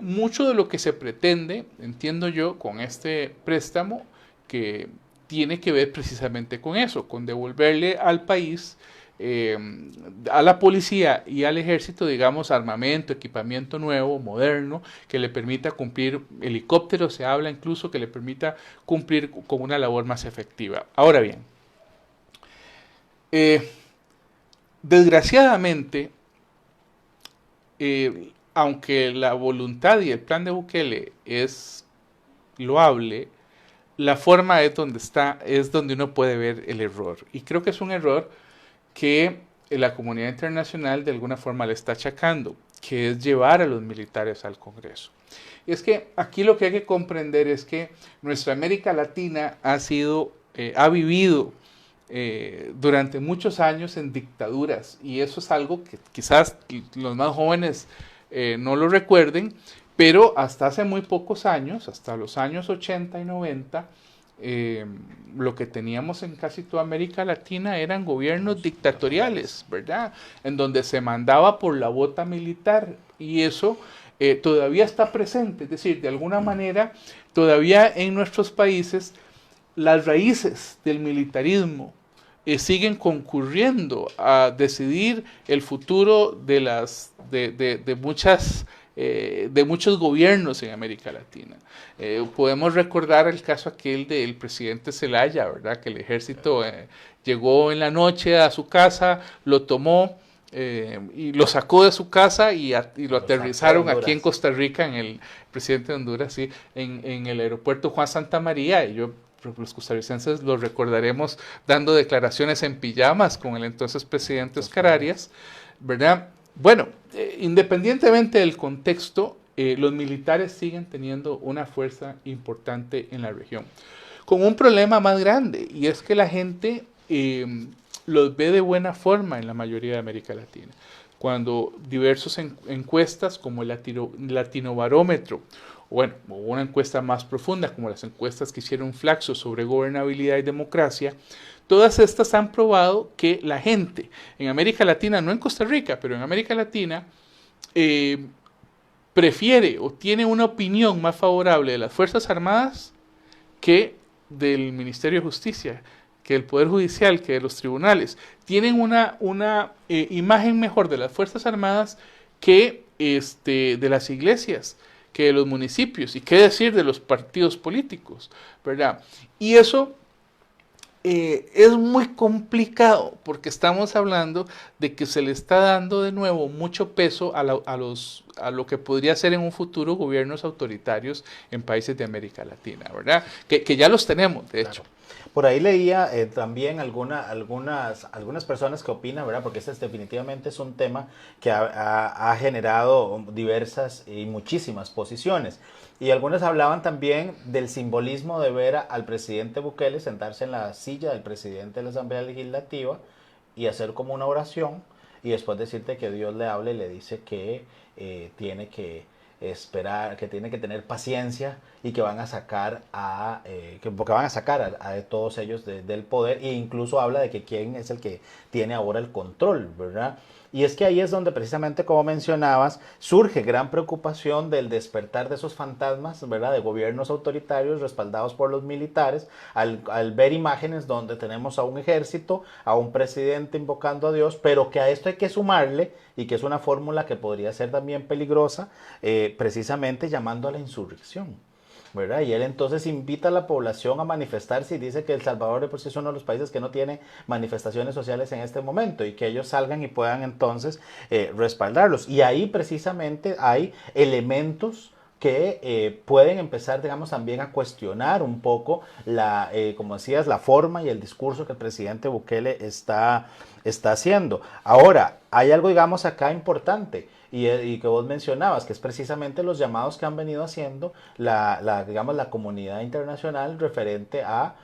mucho de lo que se pretende, entiendo yo, con este préstamo, que tiene que ver precisamente con eso, con devolverle al país, a la policía y al ejército, digamos, armamento, equipamiento nuevo, moderno, que le permita cumplir, helicópteros se habla incluso, que le permita cumplir con una labor más efectiva. Ahora bien, desgraciadamente, aunque la voluntad y el plan de Bukele es loable, la forma es donde uno puede ver el error. Y creo que es un error que la comunidad internacional de alguna forma le está achacando, que es llevar a los militares al Congreso. Y es que aquí lo que hay que comprender es que nuestra América Latina ha vivido durante muchos años en dictaduras, y eso es algo que quizás los más jóvenes no lo recuerden, pero hasta hace muy pocos años, hasta los años 80 y 90, lo que teníamos en casi toda América Latina eran gobiernos dictatoriales, ¿verdad? En donde se mandaba por la bota militar, y eso todavía está presente, es decir, de alguna manera todavía en nuestros países las raíces del militarismo siguen concurriendo a decidir el futuro de muchos gobiernos en América Latina. Podemos recordar el caso aquel del presidente Zelaya, ¿verdad? Que el ejército llegó en la noche a su casa, lo tomó y lo sacó de su casa y lo aterrizaron aquí en Costa Rica, en el presidente de Honduras, sí, en el aeropuerto Juan Santamaría, y los costarricenses lo recordaremos dando declaraciones en pijamas con el entonces presidente Oscar Arias, ¿verdad? Bueno, independientemente del contexto, los militares siguen teniendo una fuerza importante en la región, con un problema más grande, y es que la gente los ve de buena forma en la mayoría de América Latina. Cuando diversas encuestas como el Latinobarómetro, bueno, o una encuesta más profunda como las encuestas que hicieron Flaxo sobre gobernabilidad y democracia, todas estas han probado que la gente en América Latina, no en Costa Rica, pero en América Latina, prefiere o tiene una opinión más favorable de las Fuerzas Armadas que del Ministerio de Justicia, que del Poder Judicial, que de los tribunales. Tienen una imagen mejor de las Fuerzas Armadas que de las iglesias, que de los municipios, y qué decir de los partidos políticos, ¿verdad? Y eso es muy complicado, porque estamos hablando de que se le está dando de nuevo mucho peso a lo que podría ser en un futuro gobiernos autoritarios en países de América Latina, ¿verdad? Que ya los tenemos, de hecho. Por ahí leía también algunas personas que opinan, ¿verdad? Porque este definitivamente es un tema que ha generado diversas y muchísimas posiciones. Y algunos hablaban también del simbolismo de ver al presidente Bukele sentarse en la silla del presidente de la Asamblea Legislativa y hacer como una oración, y después decirte que Dios le habla y le dice que tiene que esperar, que tiene que tener paciencia y que van a sacar porque van a sacar a todos ellos del poder, e incluso habla de que quién es el que tiene ahora el control, ¿verdad? Y es que ahí es donde precisamente, como mencionabas, surge gran preocupación del despertar de esos fantasmas, ¿verdad? De gobiernos autoritarios respaldados por los militares, al ver imágenes donde tenemos a un ejército, a un presidente invocando a Dios, pero que a esto hay que sumarle, y que es una fórmula que podría ser también peligrosa, precisamente llamando a la insurrección, ¿verdad? Y él entonces invita a la población a manifestarse y dice que El Salvador de por sí es uno de los países que no tiene manifestaciones sociales en este momento, y que ellos salgan y puedan entonces respaldarlos. Y ahí precisamente hay elementos que pueden empezar, digamos, también a cuestionar un poco como decías, la forma y el discurso que el presidente Bukele está haciendo. Ahora, hay algo, digamos, acá importante, y que vos mencionabas, que es precisamente los llamados que han venido haciendo digamos, la comunidad internacional referente a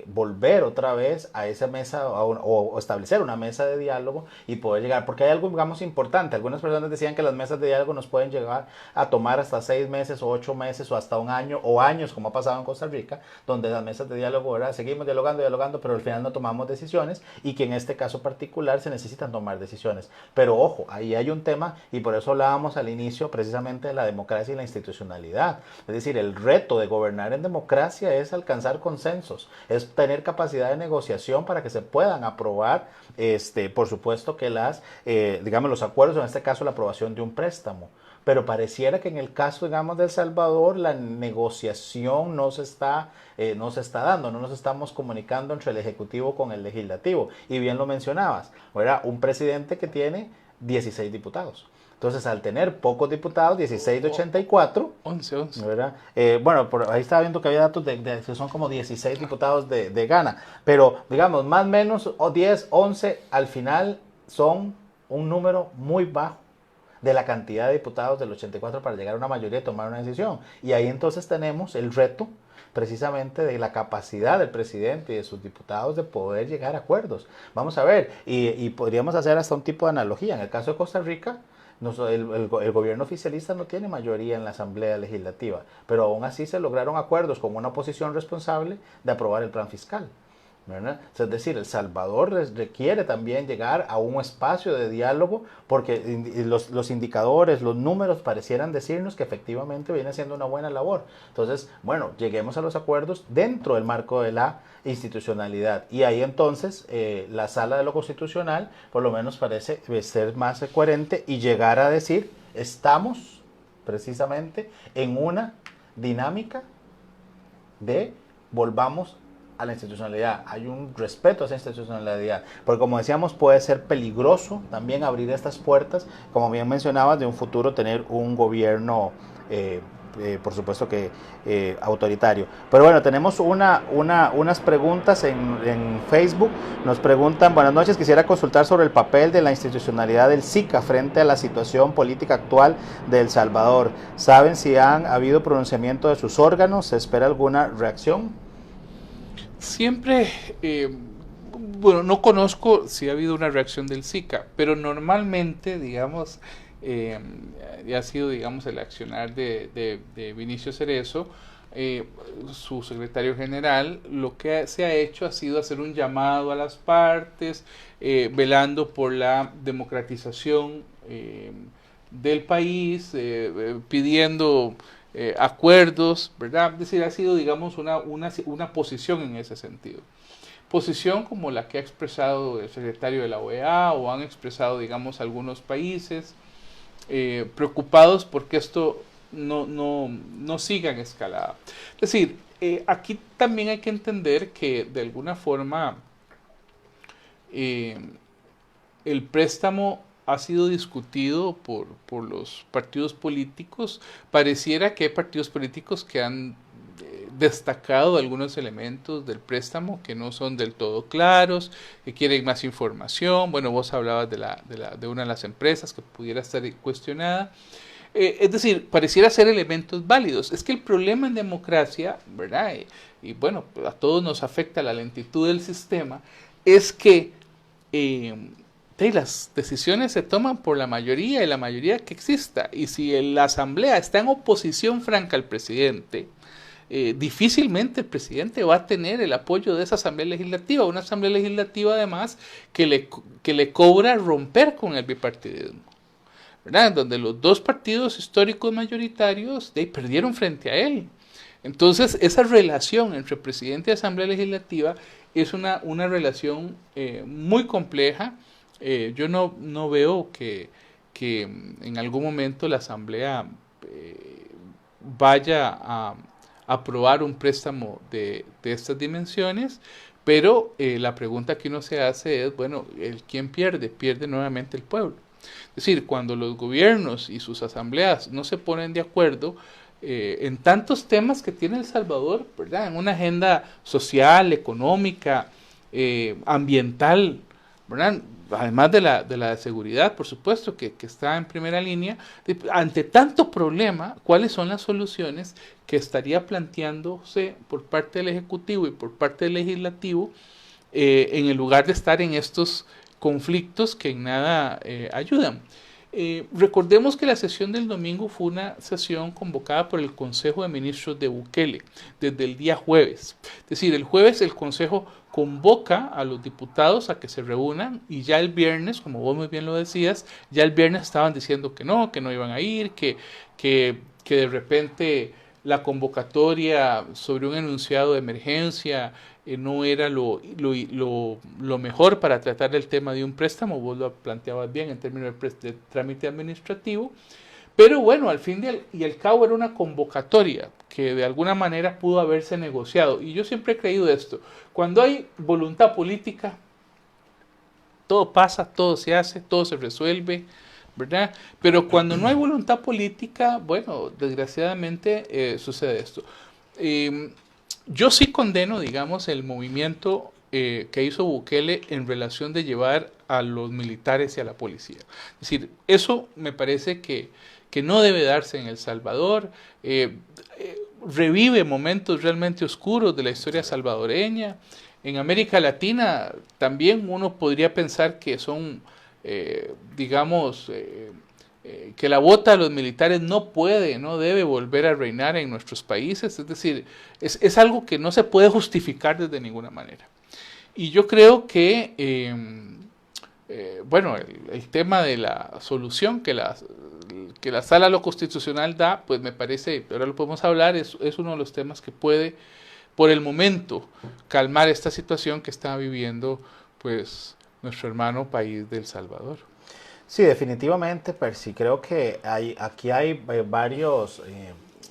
volver otra vez a esa mesa, o establecer una mesa de diálogo y poder llegar, porque hay algo, digamos, importante. Algunas personas decían que las mesas de diálogo nos pueden llegar a tomar hasta 6 meses o 8 meses o hasta un año o años, como ha pasado en Costa Rica, donde las mesas de diálogo, ¿verdad? Seguimos dialogando, pero al final no tomamos decisiones, y que en este caso particular se necesitan tomar decisiones. Pero ojo, ahí hay un tema, y por eso hablábamos al inicio precisamente de la democracia y la institucionalidad. Es decir, el reto de gobernar en democracia es alcanzar consensos, es tener capacidad de negociación para que se puedan aprobar, por supuesto que digamos, los acuerdos, en este caso la aprobación de un préstamo. Pero pareciera que en el caso, digamos, de El Salvador, la negociación no se está dando, no nos estamos comunicando entre el Ejecutivo con el Legislativo. Y bien lo mencionabas, ¿verdad? Un presidente que tiene 16 diputados. Entonces, al tener pocos diputados, 16 de 84, 11. ¿verdad? Bueno, por ahí estaba viendo que había datos de que son como 16 diputados de Ghana, pero digamos, más o menos 10, 11, al final son un número muy bajo de la cantidad de diputados del 84 para llegar a una mayoría y tomar una decisión. Y ahí entonces tenemos el reto precisamente de la capacidad del presidente y de sus diputados de poder llegar a acuerdos. Vamos a ver, y podríamos hacer hasta un tipo de analogía. En el caso de Costa Rica, el gobierno oficialista no tiene mayoría en la Asamblea Legislativa, pero aún así se lograron acuerdos con una oposición responsable de aprobar el plan fiscal, ¿verdad? Es decir, El Salvador requiere también llegar a un espacio de diálogo, porque los indicadores, los números parecieran decirnos que efectivamente viene siendo una buena labor. Entonces, bueno, lleguemos a los acuerdos dentro del marco de la institucionalidad, y ahí entonces la Sala de lo Constitucional por lo menos parece ser más coherente y llegar a decir: estamos precisamente en una dinámica de volvamos a la institucionalidad, hay un respeto a esa institucionalidad, porque como decíamos, puede ser peligroso también abrir estas puertas, como bien mencionabas, de un futuro tener un gobierno por supuesto que autoritario. Pero bueno, tenemos unas preguntas en Facebook. Nos preguntan: buenas noches, quisiera consultar sobre el papel de la institucionalidad del SICA frente a la situación política actual de El Salvador. ¿Saben si han habido pronunciamiento de sus órganos? ¿Se espera alguna reacción? Siempre, bueno, no conozco si ha habido una reacción del SICA, pero normalmente, digamos, ha sido, digamos, el accionar de Vinicio Cerezo, su secretario general. Lo que se ha hecho ha sido hacer un llamado a las partes, velando por la democratización del país, pidiendo acuerdos, ¿verdad? Es decir, ha sido, digamos, una posición en ese sentido. Posición como la que ha expresado el secretario de la OEA, o han expresado, digamos, algunos países preocupados porque esto no siga en escalada. Es decir, aquí también hay que entender que de alguna forma el préstamo ha sido discutido por los partidos políticos. Pareciera que hay partidos políticos que han destacado algunos elementos del préstamo que no son del todo claros, que quieren más información. Bueno, vos hablabas de una de las empresas que pudiera estar cuestionada. Es decir, pareciera ser elementos válidos. Es que el problema en democracia, ¿verdad? Y bueno, a todos nos afecta la lentitud del sistema, es que las decisiones se toman por la mayoría, y la mayoría que exista. Y si la asamblea está en oposición franca al presidente, difícilmente el presidente va a tener el apoyo de esa Asamblea Legislativa, una Asamblea Legislativa además que le cobra romper con el bipartidismo, ¿verdad? Donde los dos partidos históricos mayoritarios perdieron frente a él. Entonces, esa relación entre presidente y Asamblea Legislativa es una relación muy compleja. Yo no veo que en algún momento la Asamblea vaya a aprobar un préstamo de estas dimensiones, pero la pregunta que uno se hace es, bueno, ¿quién pierde? Pierde nuevamente el pueblo. Es decir, cuando los gobiernos y sus asambleas no se ponen de acuerdo en tantos temas que tiene El Salvador, ¿verdad? En una agenda social, económica, ambiental, ¿verdad? Además de la seguridad, por supuesto, que está en primera línea, ante tanto problema, ¿cuáles son las soluciones que estaría planteándose por parte del Ejecutivo y por parte del Legislativo en el lugar de estar en estos conflictos que en nada ayudan? Recordemos que la sesión del domingo fue una sesión convocada por el Consejo de Ministros de Bukele desde el día jueves. Es decir, el jueves el Consejo convoca a los diputados a que se reúnan y ya el viernes, como vos muy bien lo decías, ya el viernes estaban diciendo que no iban a ir, que de repente la convocatoria sobre un enunciado de emergencia no era lo mejor para tratar el tema de un préstamo, vos lo planteabas bien en términos de trámite administrativo, pero bueno, al fin y al cabo era una convocatoria que de alguna manera pudo haberse negociado, y yo siempre he creído esto: cuando hay voluntad política, todo pasa, todo se hace, todo se resuelve, ¿verdad? Pero cuando no hay voluntad política, bueno, desgraciadamente sucede esto. Yo sí condeno, digamos, el movimiento que hizo Bukele en relación de llevar a los militares y a la policía. Es decir, eso me parece que no debe darse en El Salvador. Revive momentos realmente oscuros de la historia salvadoreña. En América Latina también uno podría pensar que son, digamos, que la bota de los militares no debe volver a reinar en nuestros países. Es decir, es algo que no se puede justificar de ninguna manera. Y yo creo que, bueno, el tema de la solución que la Sala de lo Constitucional da, pues me parece, ahora lo podemos hablar, es uno de los temas que puede, por el momento, calmar esta situación que está viviendo, pues, nuestro hermano país de El Salvador. Sí, definitivamente, Percy. Creo que aquí hay varios,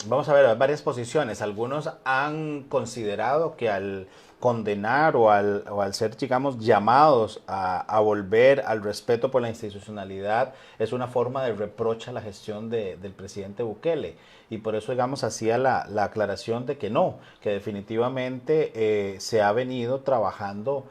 vamos a ver, varias posiciones. Algunos han considerado que al condenar o al ser, digamos, llamados a volver al respeto por la institucionalidad, es una forma de reproche a la gestión del presidente Bukele. Y por eso, digamos, hacía la aclaración de que no, que definitivamente se ha venido trabajando.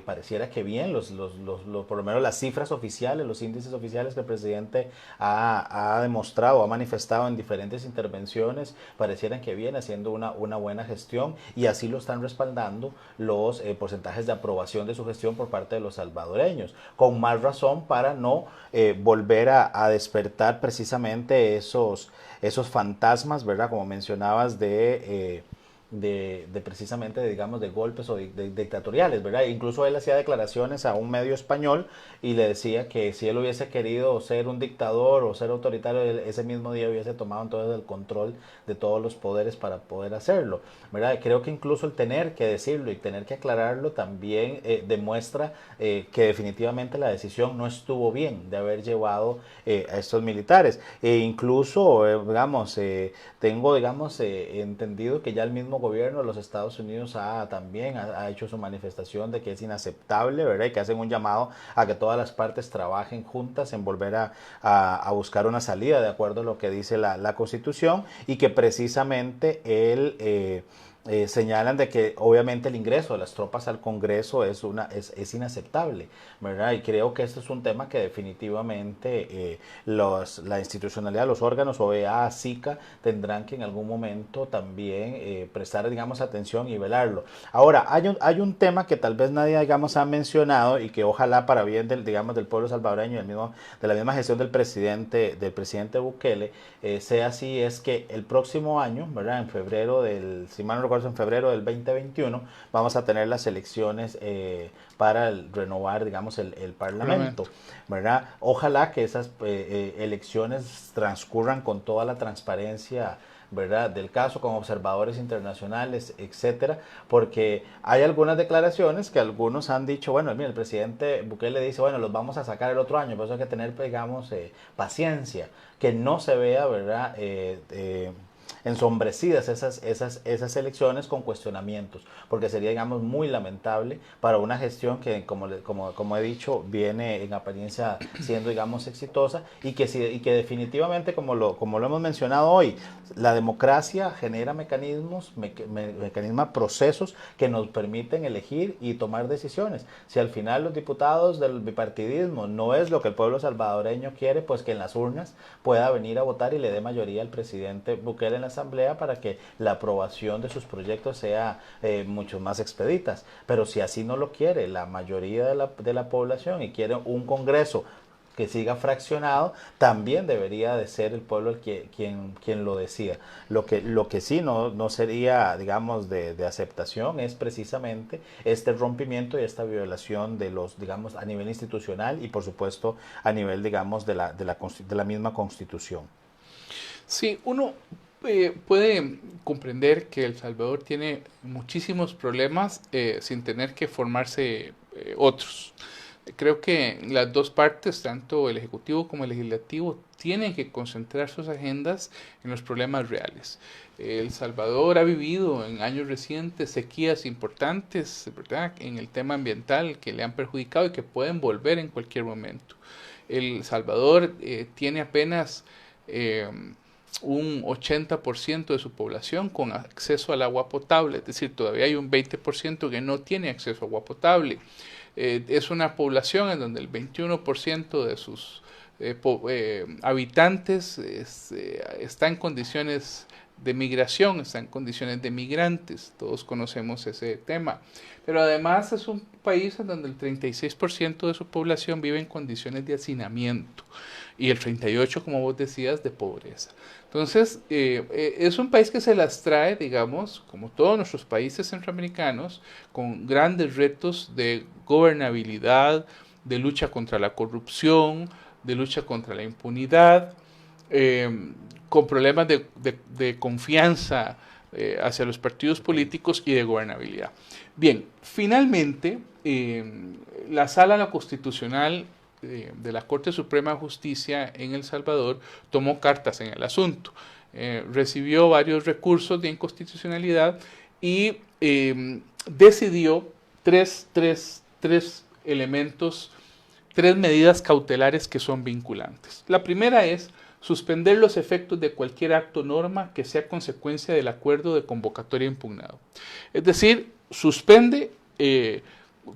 Pareciera que bien, por lo menos las cifras oficiales, los índices oficiales que el presidente ha demostrado, ha manifestado en diferentes intervenciones, parecieran que bien, haciendo una buena gestión, y así lo están respaldando los porcentajes de aprobación de su gestión por parte de los salvadoreños, con más razón para no volver a despertar precisamente esos fantasmas, ¿verdad? Como mencionabas, de precisamente, digamos, de golpes o de dictatoriales, ¿verdad? Incluso él hacía declaraciones a un medio español y le decía que si él hubiese querido ser un dictador o ser autoritario, ese mismo día hubiese tomado entonces el control de todos los poderes para poder hacerlo, ¿verdad? Creo que incluso el tener que decirlo y tener que aclararlo también demuestra que definitivamente la decisión no estuvo bien de haber llevado a estos militares. Incluso, digamos, tengo, digamos, entendido que ya el mismo gobierno de los Estados Unidos también ha hecho su manifestación de que es inaceptable, ¿verdad? Y que hacen un llamado a que todas las partes trabajen juntas en volver a buscar una salida de acuerdo a lo que dice la Constitución, y que precisamente señalan de que obviamente el ingreso de las tropas al Congreso es inaceptable, ¿verdad? Y creo que este es un tema que definitivamente la institucionalidad, los órganos OEA, SICA, tendrán que en algún momento también prestar, digamos, atención y velarlo. Ahora, hay un tema que tal vez nadie, digamos, ha mencionado y que ojalá para bien del, digamos, del pueblo salvadoreño, de la misma gestión del presidente Bukele, sea así, es que el próximo año, ¿verdad? En febrero si mal no recuerdo, en febrero del 2021, vamos a tener las elecciones para renovar, digamos, el Parlamento, ¿verdad? Ojalá que esas elecciones transcurran con toda la transparencia, ¿verdad? Del caso, con observadores internacionales, etcétera, porque hay algunas declaraciones que algunos han dicho, bueno, mira, el presidente Bukele dice, bueno, los vamos a sacar el otro año, por eso hay que tener, digamos, paciencia, que no se vea, ¿verdad? Ensombrecidas esas elecciones con cuestionamientos, porque sería, digamos, muy lamentable para una gestión que, como he dicho, viene en apariencia siendo, digamos, exitosa y que definitivamente, como lo hemos mencionado hoy, la democracia genera mecanismos, procesos que nos permiten elegir y tomar decisiones. Si al final los diputados del bipartidismo no es lo que el pueblo salvadoreño quiere, pues que en las urnas pueda venir a votar y le dé mayoría al presidente Bukele en la asamblea para que la aprobación de sus proyectos sea mucho más expeditas. Pero si así no lo quiere la mayoría de la población y quiere un Congreso que siga fraccionado, también debería de ser el pueblo quien lo decida. Lo que sí no sería, digamos, de aceptación es precisamente este rompimiento y esta violación de los, digamos, a nivel institucional y por supuesto a nivel, digamos, de la misma Constitución. Sí, uno puede comprender que El Salvador tiene muchísimos problemas sin tener que formarse otros. Creo que las dos partes, tanto el Ejecutivo como el Legislativo, tienen que concentrar sus agendas en los problemas reales. El Salvador ha vivido en años recientes sequías importantes, ¿verdad?, en el tema ambiental que le han perjudicado y que pueden volver en cualquier momento. El Salvador tiene apenas un 80% de su población con acceso al agua potable, es decir, todavía hay un 20% que no tiene acceso a agua potable. Es una población en donde el 21% de sus habitantes está en condiciones de migración, está en condiciones de migrantes, todos conocemos ese tema. Pero además es un país en donde el 36% de su población vive en condiciones de hacinamiento y el 38%, como vos decías, de pobreza. Entonces, es un país que se las trae, digamos, como todos nuestros países centroamericanos, con grandes retos de gobernabilidad, de lucha contra la corrupción, de lucha contra la impunidad, con problemas de confianza hacia los partidos políticos y de gobernabilidad. Bien, finalmente, la Sala Constitucional de la Corte Suprema de Justicia en El Salvador tomó cartas en el asunto. Recibió varios recursos de inconstitucionalidad y decidió tres elementos, tres medidas cautelares que son vinculantes. La primera es suspender los efectos de cualquier acto o norma que sea consecuencia del acuerdo de convocatoria impugnado. Es decir, suspende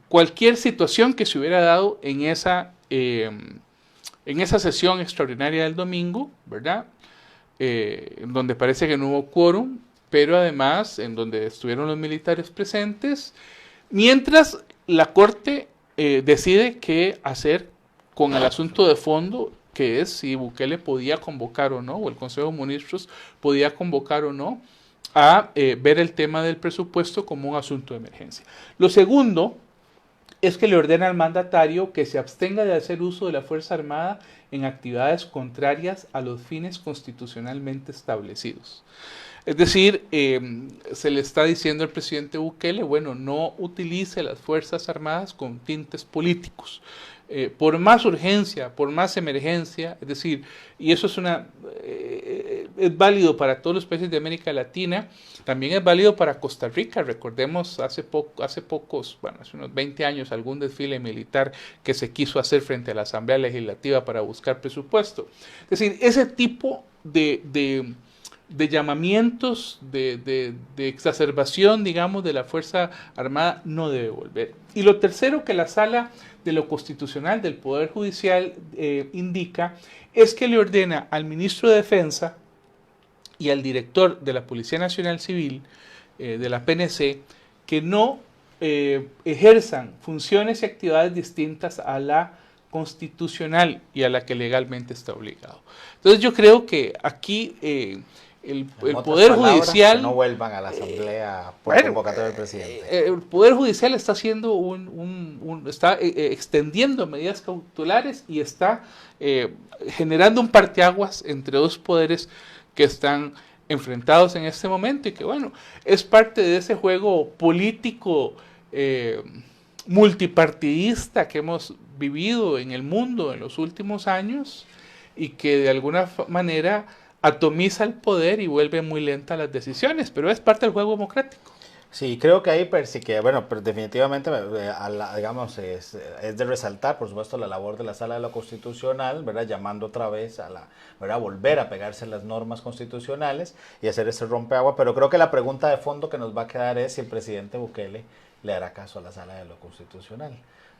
cualquier situación que se hubiera dado en esa sesión extraordinaria del domingo, ¿verdad? En donde parece que no hubo quórum, pero además en donde estuvieron los militares presentes, mientras la Corte decide qué hacer con el asunto de fondo, que es si Bukele podía convocar o no, o el Consejo de Ministros podía convocar o no, a ver el tema del presupuesto como un asunto de emergencia. Lo segundo es que le ordena al mandatario que se abstenga de hacer uso de la Fuerza Armada en actividades contrarias a los fines constitucionalmente establecidos. Es decir, se le está diciendo al presidente Bukele, bueno, no utilice las Fuerzas Armadas con tintes políticos. Por más urgencia, por más emergencia, es decir, y eso es válido para todos los países de América Latina, también es válido para Costa Rica. Recordemos hace unos 20 años, algún desfile militar que se quiso hacer frente a la Asamblea Legislativa para buscar presupuesto. Es decir, ese tipo de de llamamientos, de exacerbación, digamos, de la Fuerza Armada no debe volver. Y lo tercero que la Sala de lo Constitucional del Poder Judicial indica es que le ordena al ministro de Defensa y al director de la Policía Nacional Civil, de la PNC, que no ejerzan funciones y actividades distintas a la constitucional y a la que legalmente está obligado. Entonces yo creo que aquí el Poder Judicial... Que no vuelvan a la Asamblea por convocatoria del presidente. El Poder Judicial está haciendo está extendiendo medidas cautelares y está generando un parteaguas entre dos poderes que están enfrentados en este momento y que, bueno, es parte de ese juego político multipartidista que hemos vivido en el mundo en los últimos años y que de alguna manera atomiza el poder y vuelve muy lenta las decisiones, pero es parte del juego democrático. Sí, creo que ahí sí que, bueno, pero definitivamente, digamos, es de resaltar, por supuesto, la labor de la Sala de lo Constitucional, ¿verdad? Llamando otra vez a ¿verdad? Volver a pegarse a las normas constitucionales y hacer ese rompeagua, pero creo que la pregunta de fondo que nos va a quedar es si el presidente Bukele le hará caso a la Sala de lo Constitucional,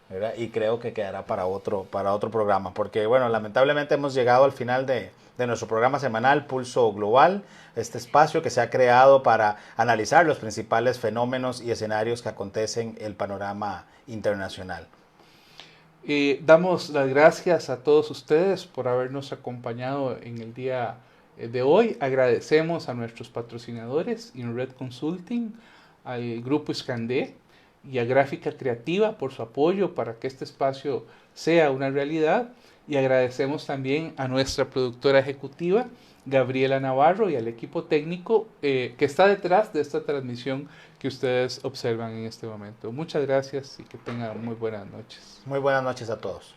¿verdad? Y creo que quedará para otro programa, porque, bueno, lamentablemente hemos llegado al final de nuestro programa semanal Pulso Global, este espacio que se ha creado para analizar los principales fenómenos y escenarios que acontecen en el panorama internacional. Damos las gracias a todos ustedes por habernos acompañado en el día de hoy. Agradecemos a nuestros patrocinadores, InRed Consulting, al Grupo Iscandé y a Gráfica Creativa por su apoyo para que este espacio sea una realidad. Y agradecemos también a nuestra productora ejecutiva, Gabriela Navarro, y al equipo técnico que está detrás de esta transmisión que ustedes observan en este momento. Muchas gracias y que tengan muy buenas noches. Muy buenas noches a todos.